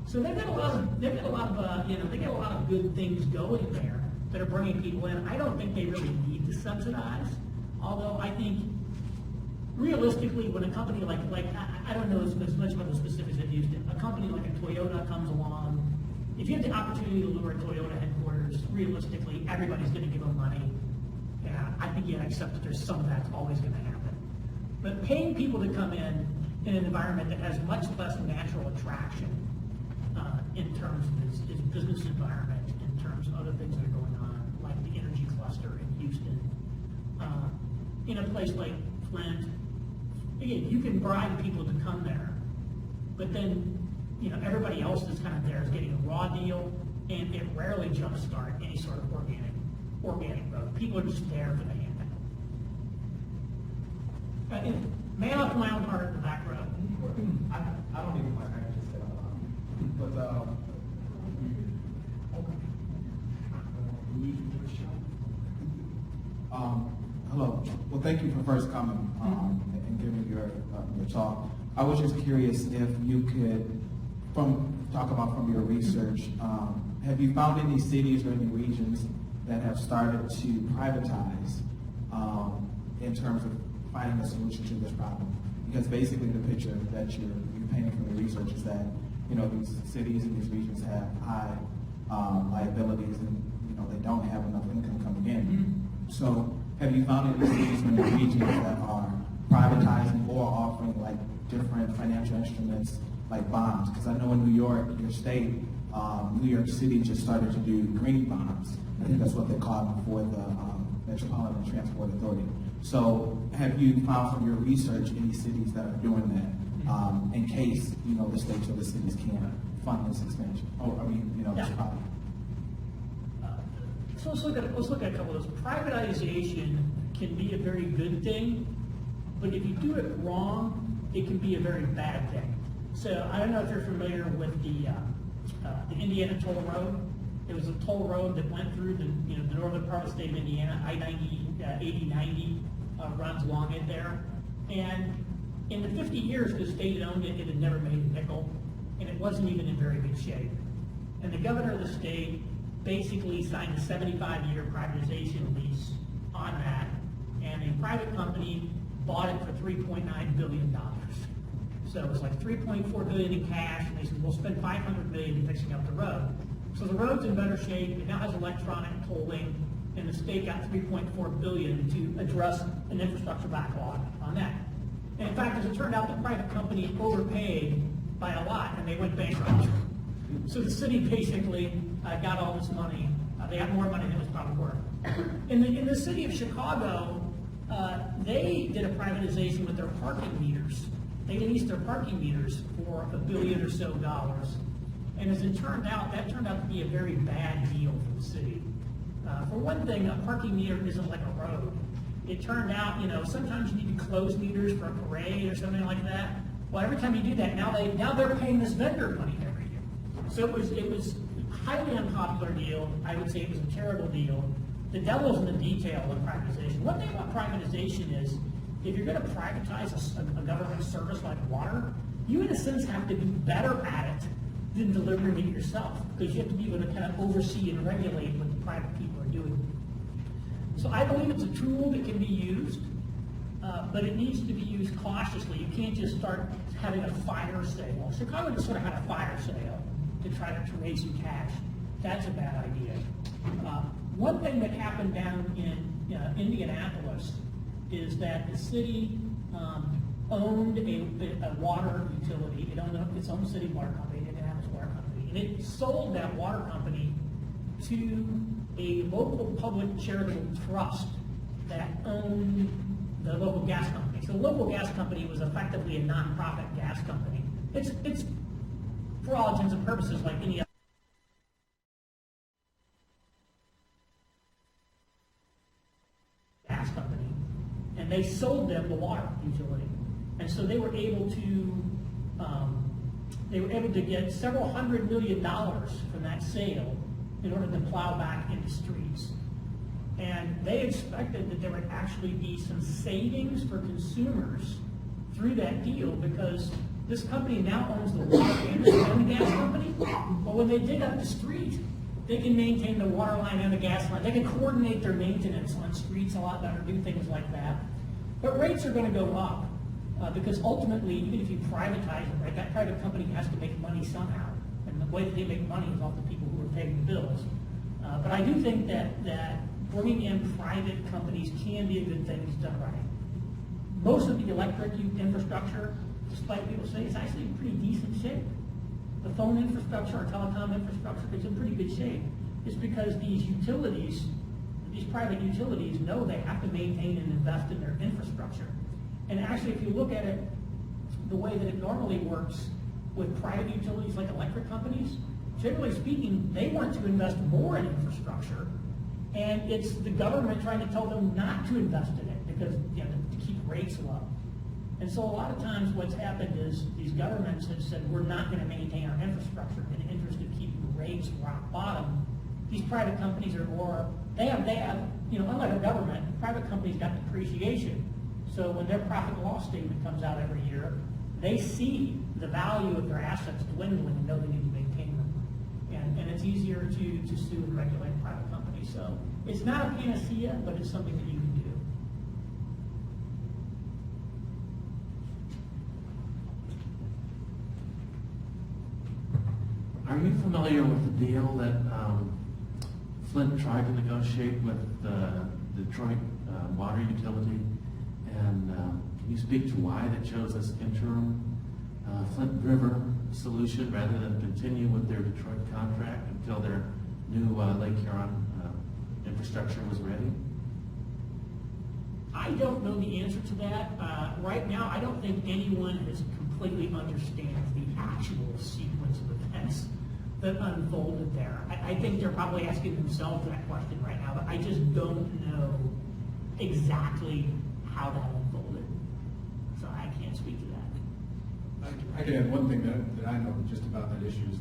So they've got a lot of good things going there that are bringing people in. I don't think they really need to subsidize. Although I think realistically, when a company like I don't know as much about the specifics of Houston, a company like a Toyota comes along, if you have the opportunity to lure a Toyota headquarters, realistically, everybody's going to give them money. Yeah, I think you accept that there's some of that's always going to happen. But paying people to come in an environment that has much less natural attraction in terms of its business environment, in terms of other things that are going on, like the energy cluster in Houston, in a place like Flint, again, you can bribe people to come there, but then everybody else that's kind of there is getting a raw deal, and it rarely jumpstart any sort of organic growth. People are just there for the handout. May I have my own part in the back row? I don't even like I just said out loud. But we Hello. Well, thank you for first coming and giving your talk. I was just curious if you could, talk about from your research, have you found any cities or any regions that have started to privatize in terms of finding a solution to this problem? Because basically the picture that you're painting from the research is that, these cities and these regions have high liabilities and, they don't have enough income coming in. So have you found any cities or any regions that are privatizing or offering like different financial instruments like bonds? Because I know in New York, your state, New York City just started to do green bonds. I think that's what they call them for the Metropolitan Transport Authority. So have you found from your research any cities that are doing that in case, the states or the cities can't fund this expansion? This problem. So let's look at a couple of those. Privatization can be a very good thing, but if you do it wrong, it can be a very bad thing. So I don't know if you're familiar with the Indiana Toll Road. It was a toll road that went through the northern part of the state of Indiana. I-90, 80-90 runs along it there. And in the 50 years the state had owned it, it had never made a nickel, and it wasn't even in very good shape. And the governor of the state basically signed a 75-year privatization lease on that, and a private company bought it for $3.9 billion. So it was like $3.4 billion in cash, and they said, we'll spend $500 million in fixing up the road. So the road's in better shape, it now has electronic tolling, and the state got $3.4 billion to address an infrastructure backlog on that. And in fact, as it turned out, the private company overpaid by a lot, and they went bankrupt. So the city basically got all this money. They got more money than it was probably worth. In the city of Chicago, they did a privatization with their parking meters. They leased their parking meters for $1 billion or so. And as it turned out, that turned out to be a very bad deal for the city. For one thing, a parking meter isn't like a road. It turned out, sometimes you need to close meters for a parade or something like that. Well, every time you do that, now they're paying this vendor money every year. So it was a highly unpopular deal. I would say it was a terrible deal. The devil's in the detail of privatization. One thing about privatization is, if you're going to privatize a government service like water, you in a sense have to be better at it than delivering it yourself, because you have to be able to kind of oversee and regulate what the private people are doing. So I believe it's a tool that can be used, but it needs to be used cautiously. You can't just start having a fire sale. Chicago just sort of had a fire sale to try to raise some cash. That's a bad idea. One thing that happened down in Indianapolis is that the city owned a water utility. It owned its own city water company, Indianapolis Water Company, and it sold that water company to a local public charitable trust that owned the local gas company. So the local gas company was effectively a nonprofit gas company. It's for all intents and purposes like any other gas company, and they sold them the water utility, and so they were able to get several $100 million from that sale in order to plow back into streets. And they expected that there would actually be some savings for consumers through that deal, because this company now owns the water and the gas company. But when they dig up the street, they can maintain the water line and the gas line. They can coordinate their maintenance on streets a lot better, do things like that. But rates are going to go up because ultimately, even if you privatize it, right, that private company has to make money somehow. And the way that they make money is off the people who are paying the bills. But I do think that bringing in private companies can be a good thing if it's done right. Most of the electric infrastructure, despite people saying, it's actually in pretty decent shape. The phone infrastructure, our telecom infrastructure, is in pretty good shape. It's because these utilities, these private utilities, know they have to maintain and invest in their infrastructure. And actually, if you look at it the way that it normally works with private utilities like electric companies, generally speaking, they want to invest more in infrastructure, and it's the government trying to tell them not to invest in it because, to keep rates low. And so a lot of times what's happened is these governments have said, we're not going to maintain our infrastructure in the interest of keeping rates rock bottom. These private companies are more they have, unlike a government, private companies got depreciation. So when their profit and loss statement comes out every year, they see the value of their assets dwindling and know they need to maintain them. And it's easier to sue and regulate private companies. So it's not a panacea, but it's something that you can do. Are you familiar with the deal that Flint tried to negotiate with the Detroit water utility? And can you speak to why they chose this interim Flint River solution rather than continue with their Detroit contract until their new Lake Huron infrastructure was ready? I don't know the answer to that. Right now, I don't think anyone has completely understands the actual sequence of events that unfolded there. I think they're probably asking themselves that question right now, but I just don't know exactly how that unfolded. So I can't speak to that. I can add one thing that I know just about that issue is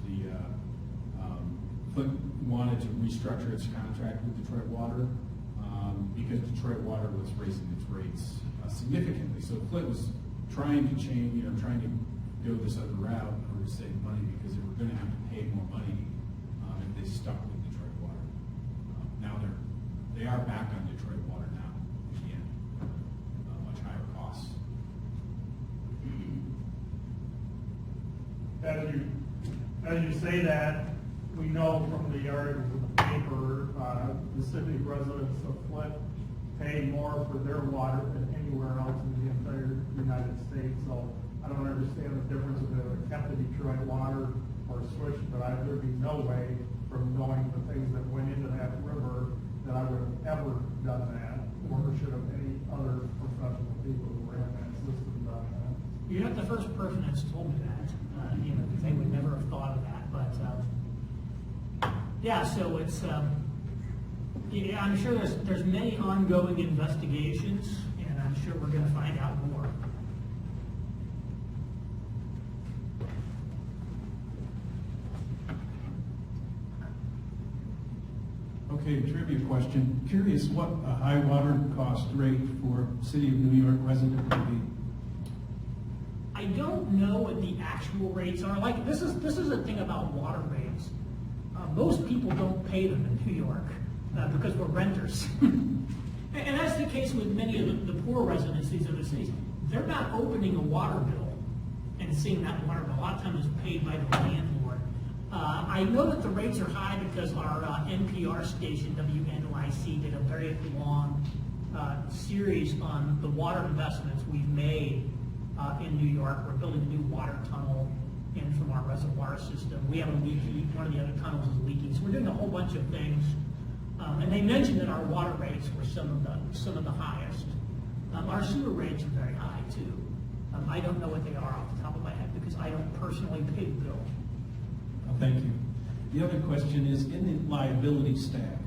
Flint wanted to restructure its contract with Detroit Water because Detroit Water was raising its rates significantly. So Flint was trying to change, trying to go this other route in order to save money because they were going to have to pay more money if they stuck with Detroit Water. Now they are back on Detroit Water now, again, much higher costs. As you say that, we know from the articles in the paper, the city residents of Flint pay more for their water than anywhere else in the entire United States. So I don't understand the difference if they would have kept the Detroit water or switched, but there'd be no way from knowing the things that went into that river that I would have ever done that, or should have any other professional people who ran that system done that. You're not the first person that's told me that, because they would never have thought of that, but, yeah, so it's, I'm sure there's many ongoing investigations, and I'm sure we're gonna find out more. Okay, trivia question. Curious what a high water cost rate for City of New York resident would be? I don't know what the actual rates are. Like, this is the thing about water rates. Most people don't pay them in New York because we're renters. And that's the case with many of the poor residencies of the cities. They're not opening a water bill and seeing that water bill. A lot of times it's paid by the landlord. I know that the rates are high because our NPR station, WNYC, did a very long series on the water investments we've made in New York. We're building a new water tunnel in from our reservoir system. We have a leaky, one of the other tunnels is leaking. So we're doing a whole bunch of things. And they mentioned that our water rates were some of the highest. Our sewer rates are very high too. I don't know what they are off the top of my head because I don't personally pay the bill. Thank you. The other question is, in the liability stack,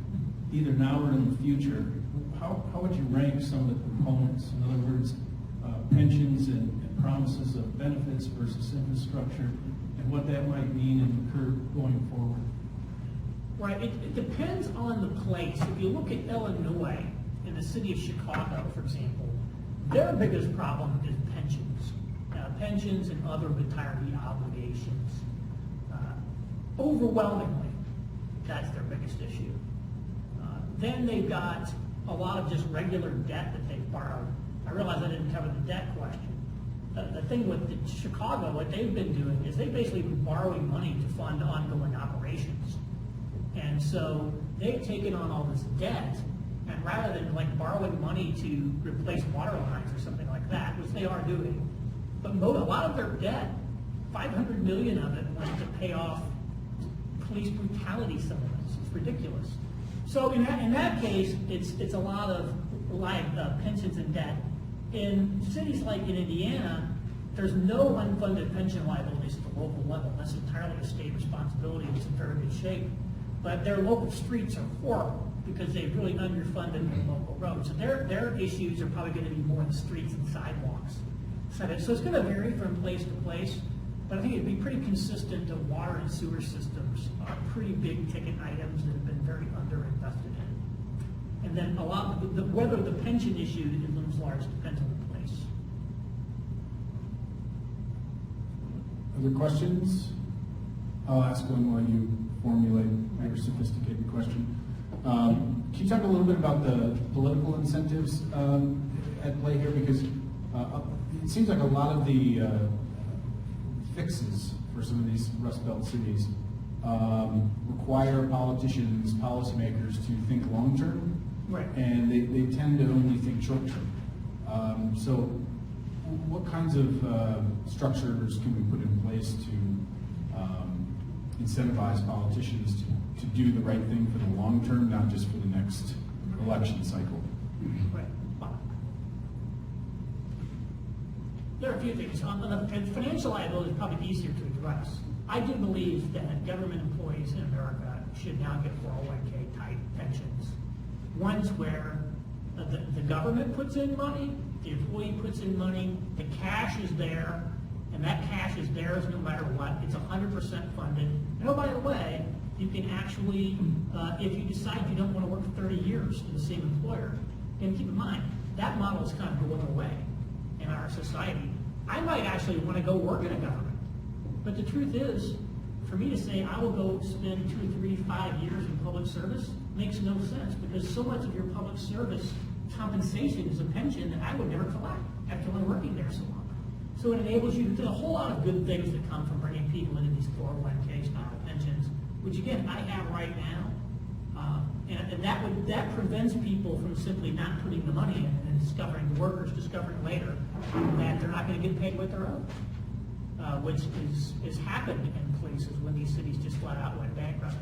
either now or in the future, how would you rank some of the components? In other words, pensions and promises of benefits versus infrastructure, and what that might mean in the curve going forward? Right, it depends on the place. If you look at Illinois, in the city of Chicago, for example, their biggest problem is pensions. Pensions and other retiree obligations. Overwhelmingly, that's their biggest issue. Then they've got a lot of just regular debt that they've borrowed. I realize I didn't cover the debt question. The thing with Chicago, what they've been doing is they've basically been borrowing money to fund ongoing operations. And so they've taken on all this debt, and rather than like borrowing money to replace water lines or something like that, which they are doing, but a lot of their debt, 500 million of it went to pay off police brutality settlements. It's ridiculous. So in that case, it's a lot of pensions and debt. In cities like in Indiana, there's no unfunded pension liabilities at the local level. That's entirely a state responsibility. It's in very good shape. But their local streets are horrible because they've really underfunded their local roads. So their issues are probably going to be more in the streets and sidewalks. So it's going to vary from place to place. But I think it'd be pretty consistent that water and sewer systems are pretty big ticket items that have been very underinvested in. then whether the pension issue in Lim's Large depends on the place. Other questions? I'll ask one while you formulate your sophisticated question. Can you talk a little bit about the political incentives at play here? Because it seems like a lot of the fixes for some of these Rust Belt cities require politicians, policymakers to think long-term. Right. And they tend to only think short-term. So what kinds of structures can we put in place to incentivize politicians to do the right thing for the long term, not just for the next election cycle? Right. There are a few things. On the financial liability is probably easier to address. I do believe that government employees in America should now get 401k type pensions. Ones where the government puts in money, the employee puts in money, the cash is there, and that cash is theirs no matter what. It's 100% funded. And oh, by the way, you can actually, if you decide you don't want to work 30 years for the same employer, and keep in mind, that model is kind of going away in our society. I might actually want to go work in a government. But the truth is, for me to say I will go spend 2, 3, 5 years in public service makes no sense, because so much of your public service compensation is a pension that I would never collect after only working there so long. So it enables you to do a whole lot of good things that come from bringing people into these 401k style pensions, which again, I have right now. And that prevents people from simply not putting the money in and discovering, the workers discovering later that they're not going to get paid what they're owed, which is happened in places when these cities just flat out went bankrupt.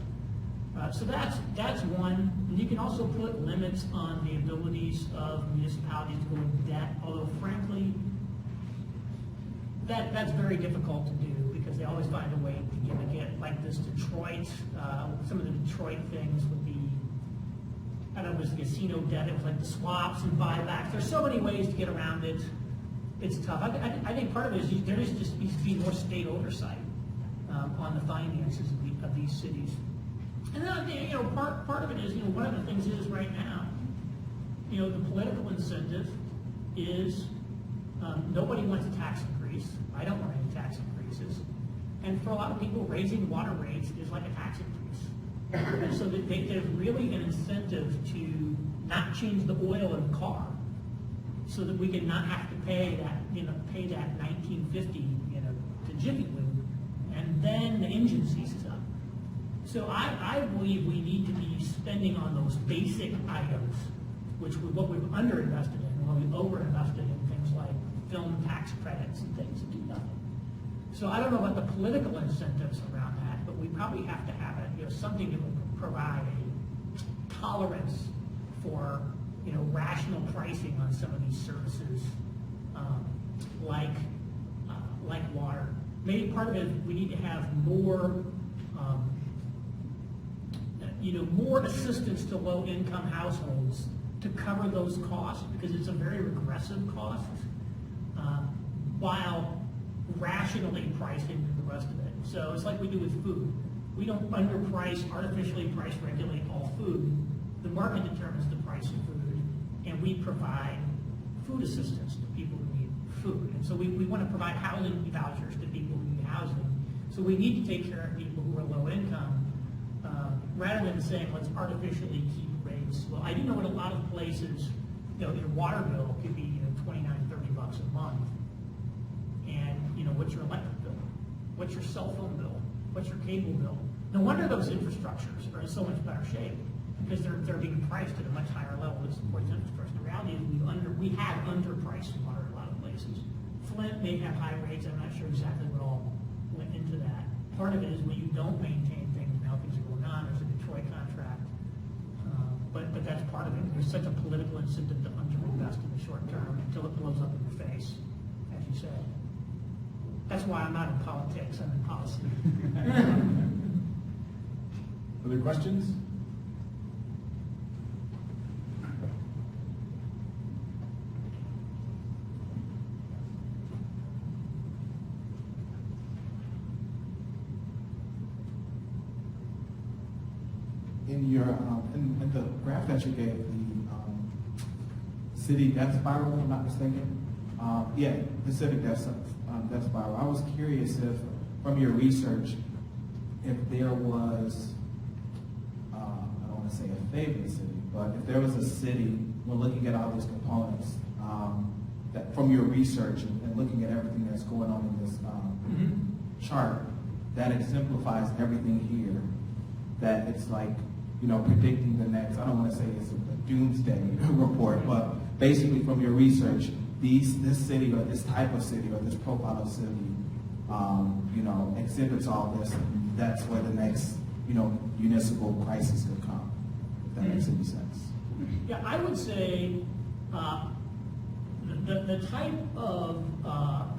So that's one. And you can also put limits on the abilities of municipalities to go into debt, although frankly, that's very difficult to do because they always find a way to gimmick it. Like this Detroit, some of the Detroit things would be, I don't know, it was the casino debt, it was like the swaps and buybacks. There's so many ways to get around it. It's tough. I think part of it is there just needs to be more state oversight on the finances of these cities. And then, part of it is, one of the things is right now, the political incentive is nobody wants a tax increase. I don't want any tax increases. And for a lot of people, raising water rates is like a tax increase. And so there's really an incentive to not change the oil in the car so that we can not have to pay that, pay that 1950, to Jiffy Lube, and then the engine seizes up. So I believe we need to be spending on those basic items, what we've underinvested in, what we've overinvested in things like film tax credits and things that do nothing. So I don't know about the political incentives around that, but we probably have to have something that will provide a tolerance for rational pricing on some of these services, like water. Maybe part of it we need to have more. More assistance to low-income households to cover those costs, because it's a very regressive cost, while rationally pricing the rest of it. So it's like we do with food. We don't underprice, artificially price regulate all food. The market determines the price of food, and we provide food assistance to people who need food. And so we want to provide housing vouchers to people who need housing. So we need to take care of people who are low income, rather than saying, let's artificially keep rates low. I do know in a lot of places, your water bill could be $29, $30 a month. And what's your electric bill? What's your cell phone bill? What's your cable bill? No wonder those infrastructures are in so much better shape, because they're being priced at a much higher level that supports infrastructure. The reality is we have underpriced water in a lot of places. Flint may have high rates. I'm not sure exactly what all went into that. Part of it is when you don't maintain things, now things are going on. There's a Detroit contract, but that's part of it. There's such a political incentive to underinvest in the short term until it blows up in your face, as you said. That's why I'm not in politics. I'm in policy. Other questions? In your in the graph that you gave, city death spiral, if I'm not mistaken. Yeah, the civic death spiral. I was curious if, from your research, if there was, I don't want to say a favorite city, but if there was a city, when looking at all these components, that from your research and looking at everything that's going on in this chart, that exemplifies everything here, that it's like, predicting the next, I don't want to say it's a doomsday report, but basically from your research, this city or this type of city or this profile of city, exhibits all this, and that's where the next, municipal crisis could come, if that makes any sense. Yeah, I would say the type of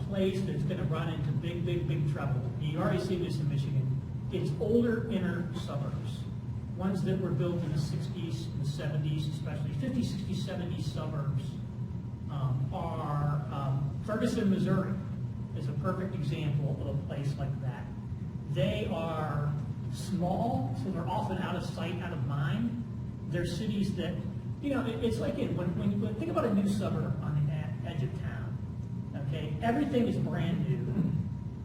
place that's going to run into big trouble, you already see this in Michigan, it's older inner suburbs, ones that were built in the 60s and 70s, especially 50s, 60s, 70s suburbs, are Ferguson, Missouri is a perfect example of a place like that. They are small, so they're often out of sight, out of mind. They're cities that, it's like when you think about a new suburb on the edge of town, okay, everything is brand new.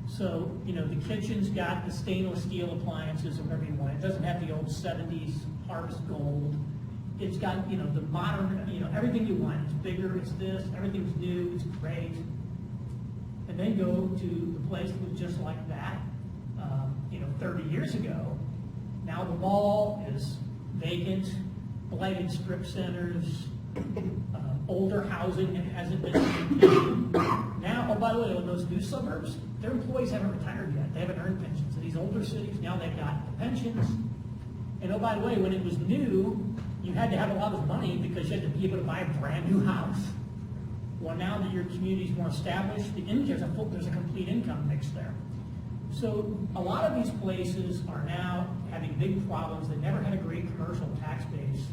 So, the kitchen's got the stainless steel appliances or whatever you want. It doesn't have the old 70s harvest gold. It's got, the modern, everything you want. It's bigger, it's this, everything's new, it's great. And then go to the place that was just like that, 30 years ago. Now the mall is vacant, blighted strip centers, older housing that hasn't been maintained. Now, oh, by the way, in those new suburbs, their employees haven't retired yet. They haven't earned pensions. In these older cities, now they've got pensions. And oh, by the way, when it was new, you had to have a lot of money because you had to be able to buy a brand new house. Well, now that your community's more established, there's a complete income mix there. So a lot of these places are now having big problems. They never had a great commercial tax base.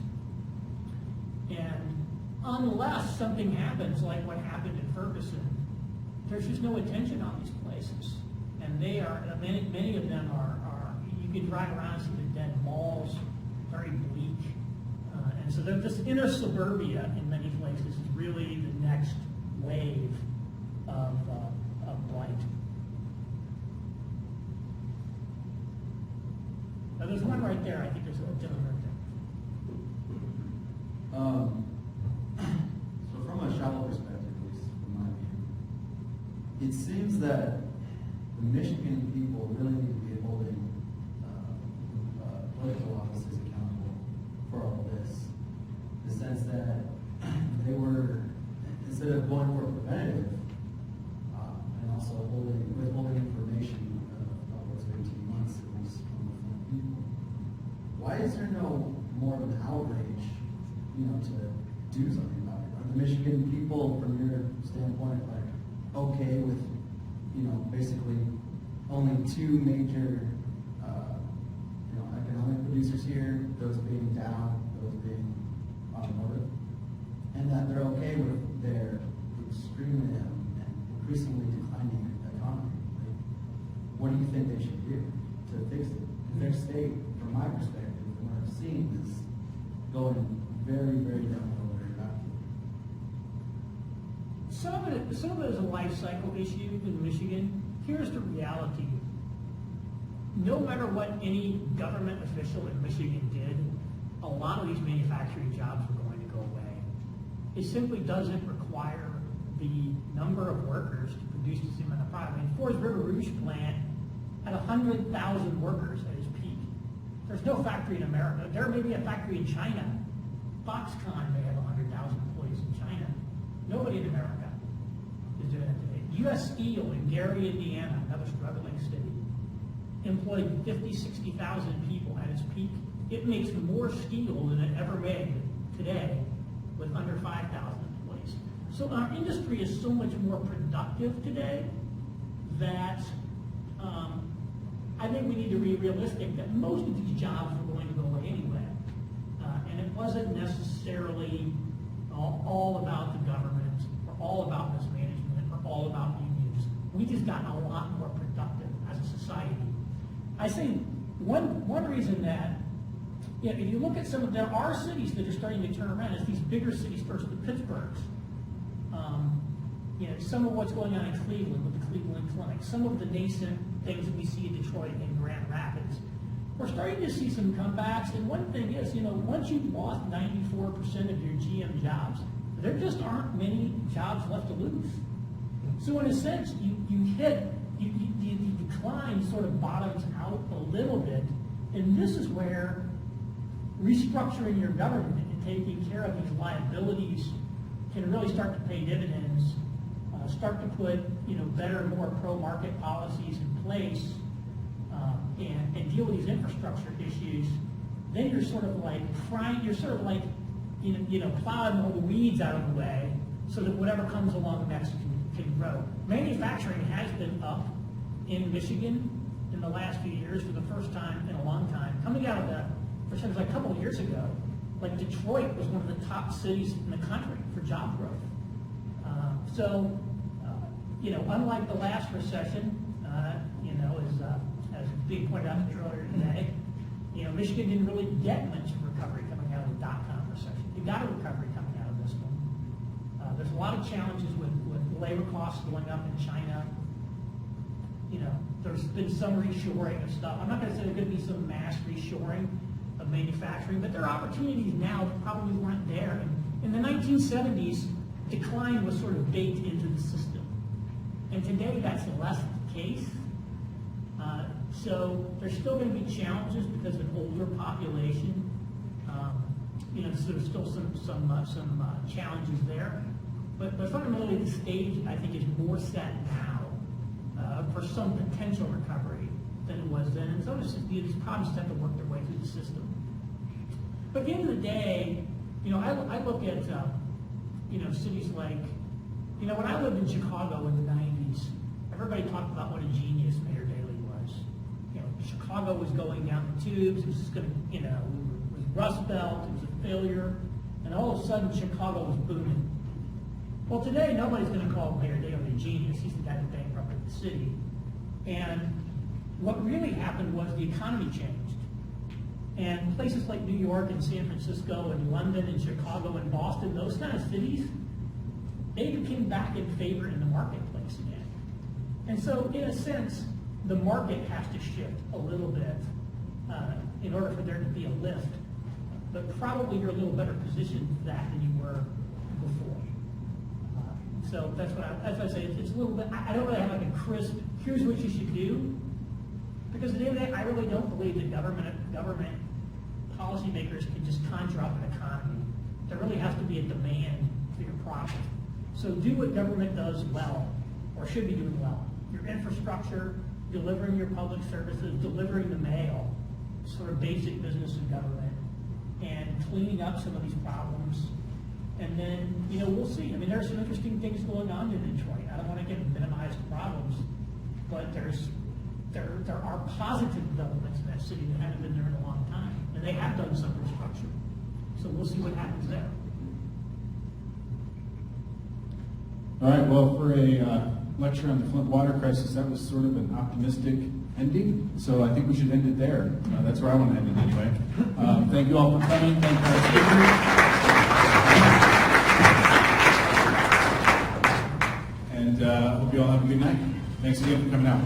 And unless something happens like what happened in Ferguson, there's just no attention on these places. And they are, many of them are you can drive around and see the dead malls, very bleak. And so this inner suburbia in many places is really the next wave of blight. Now, there's one right there. I think there's a gentleman right there. So from a shallow perspective, at least from my view, it seems that the Michigan people really need to be holding political offices accountable for all this. In the sense that they were, instead of going for preventative, and also withholding information upwards of 18 months at least from the Flint people, why is there no more of an outrage, to do something about it? Are the Michigan people, from your standpoint, like, okay with, basically only two major, economic producers here, those being Dow, those being automotive, and that they're okay with their extremely and increasingly declining economy? Like, what do you think they should do to fix it? Because their state, from my perspective, from what I've seen, is going very, very downhill, very rapidly. Some of it is a life cycle issue in Michigan. Here's the reality. No matter what any government official in Michigan did, a lot of these manufacturing jobs are going to go away. It simply doesn't require the number of workers to produce the same amount of product. I mean, Ford's River Rouge plant had 100,000 workers at its peak. There's no factory in America. There may be a factory in China. Foxconn may have 100,000 employees in China. Nobody in America is doing it today. U.S. Steel in Gary, Indiana, another struggling city, employed 50, 60,000 people at its peak. It makes more steel than it ever made today with under 5,000 employees. So our industry is so much more productive today that I think we need to be realistic that most of these jobs are going to go away anyway. And it wasn't necessarily all about the government or all about mismanagement or all about unions. We just got a lot more productive as a society. I say one reason that Yeah, if you look at there are cities that are starting to turn around. It's these bigger cities first, the Pittsburghs. Some of what's going on in Cleveland with the Cleveland Clinic, some of the nascent things that we see in Detroit and Grand Rapids. We're starting to see some comebacks, and one thing is, once you've lost 94% of your GM jobs, there just aren't many jobs left to lose. So in a sense, the decline sort of bottoms out a little bit, and this is where restructuring your government and taking care of these liabilities can really start to pay dividends, start to put better, more pro-market policies in place, and deal with these infrastructure issues. Then you're sort of like plowing all the weeds out of the way so that whatever comes along next can grow. Manufacturing has been up in Michigan in the last few years for the first time in a long time. Coming out of for instance, a couple of years ago, like Detroit was one of the top cities in the country for job growth. Unlike the last recession, as being pointed out earlier today, Michigan didn't really get much recovery coming out of the dot-com recession. It got a recovery coming out of this one. There's a lot of challenges with labor costs going up in China. There's been some reshoring of stuff. I'm not going to say there's going to be some mass reshoring of manufacturing, but there are opportunities now that probably weren't there. And in the 1970s, decline was sort of baked into the system. And today, that's less the case. So there's still going to be challenges because of an older population. So there's still some challenges there. But fundamentally, the stage, I think, is more set now for some potential recovery than it was then. And so these problems have to work their way through the system. But at the end of the day, I look at, cities like, when I lived in Chicago in the 90s, everybody talked about what a genius Mayor Daley was. Chicago was going down the tubes, it was just going to, it was Rust Belt, it was a failure, and all of a sudden Chicago was booming. Well, today nobody's going to call Mayor Daley a genius. He's the guy that bankrupted the city. And what really happened was the economy changed. And places like New York and San Francisco and London and Chicago and Boston, those kind of cities, they became back in favor in the marketplace again. And so, in a sense, the market has to shift a little bit in order for there to be a lift. But probably you're a little better positioned for that than you were before. So that's what I say. It's a little bit. I don't really have like a crisp. Here's what you should do. Because at the end of the day, I really don't believe that government policymakers can just conjure up an economy. There really has to be a demand for your product. So do what government does well, or should be doing well. Your infrastructure, delivering your public services, delivering the mail, sort of basic business in government, and cleaning up some of these problems. And then, we'll see. I mean, there are some interesting things going on in Detroit. I don't want to minimize the problems, but there are positive developments in that city that haven't been there in a long time, and they have done some restructuring. So we'll see what happens there. All right, well, for a lecture on the Flint water crisis, that was sort of an optimistic ending, so I think we should end it there. That's where I want to end it anyway. Thank you all for coming. Thank you, our speakers. And hope you all have a good night. Thanks again for coming out.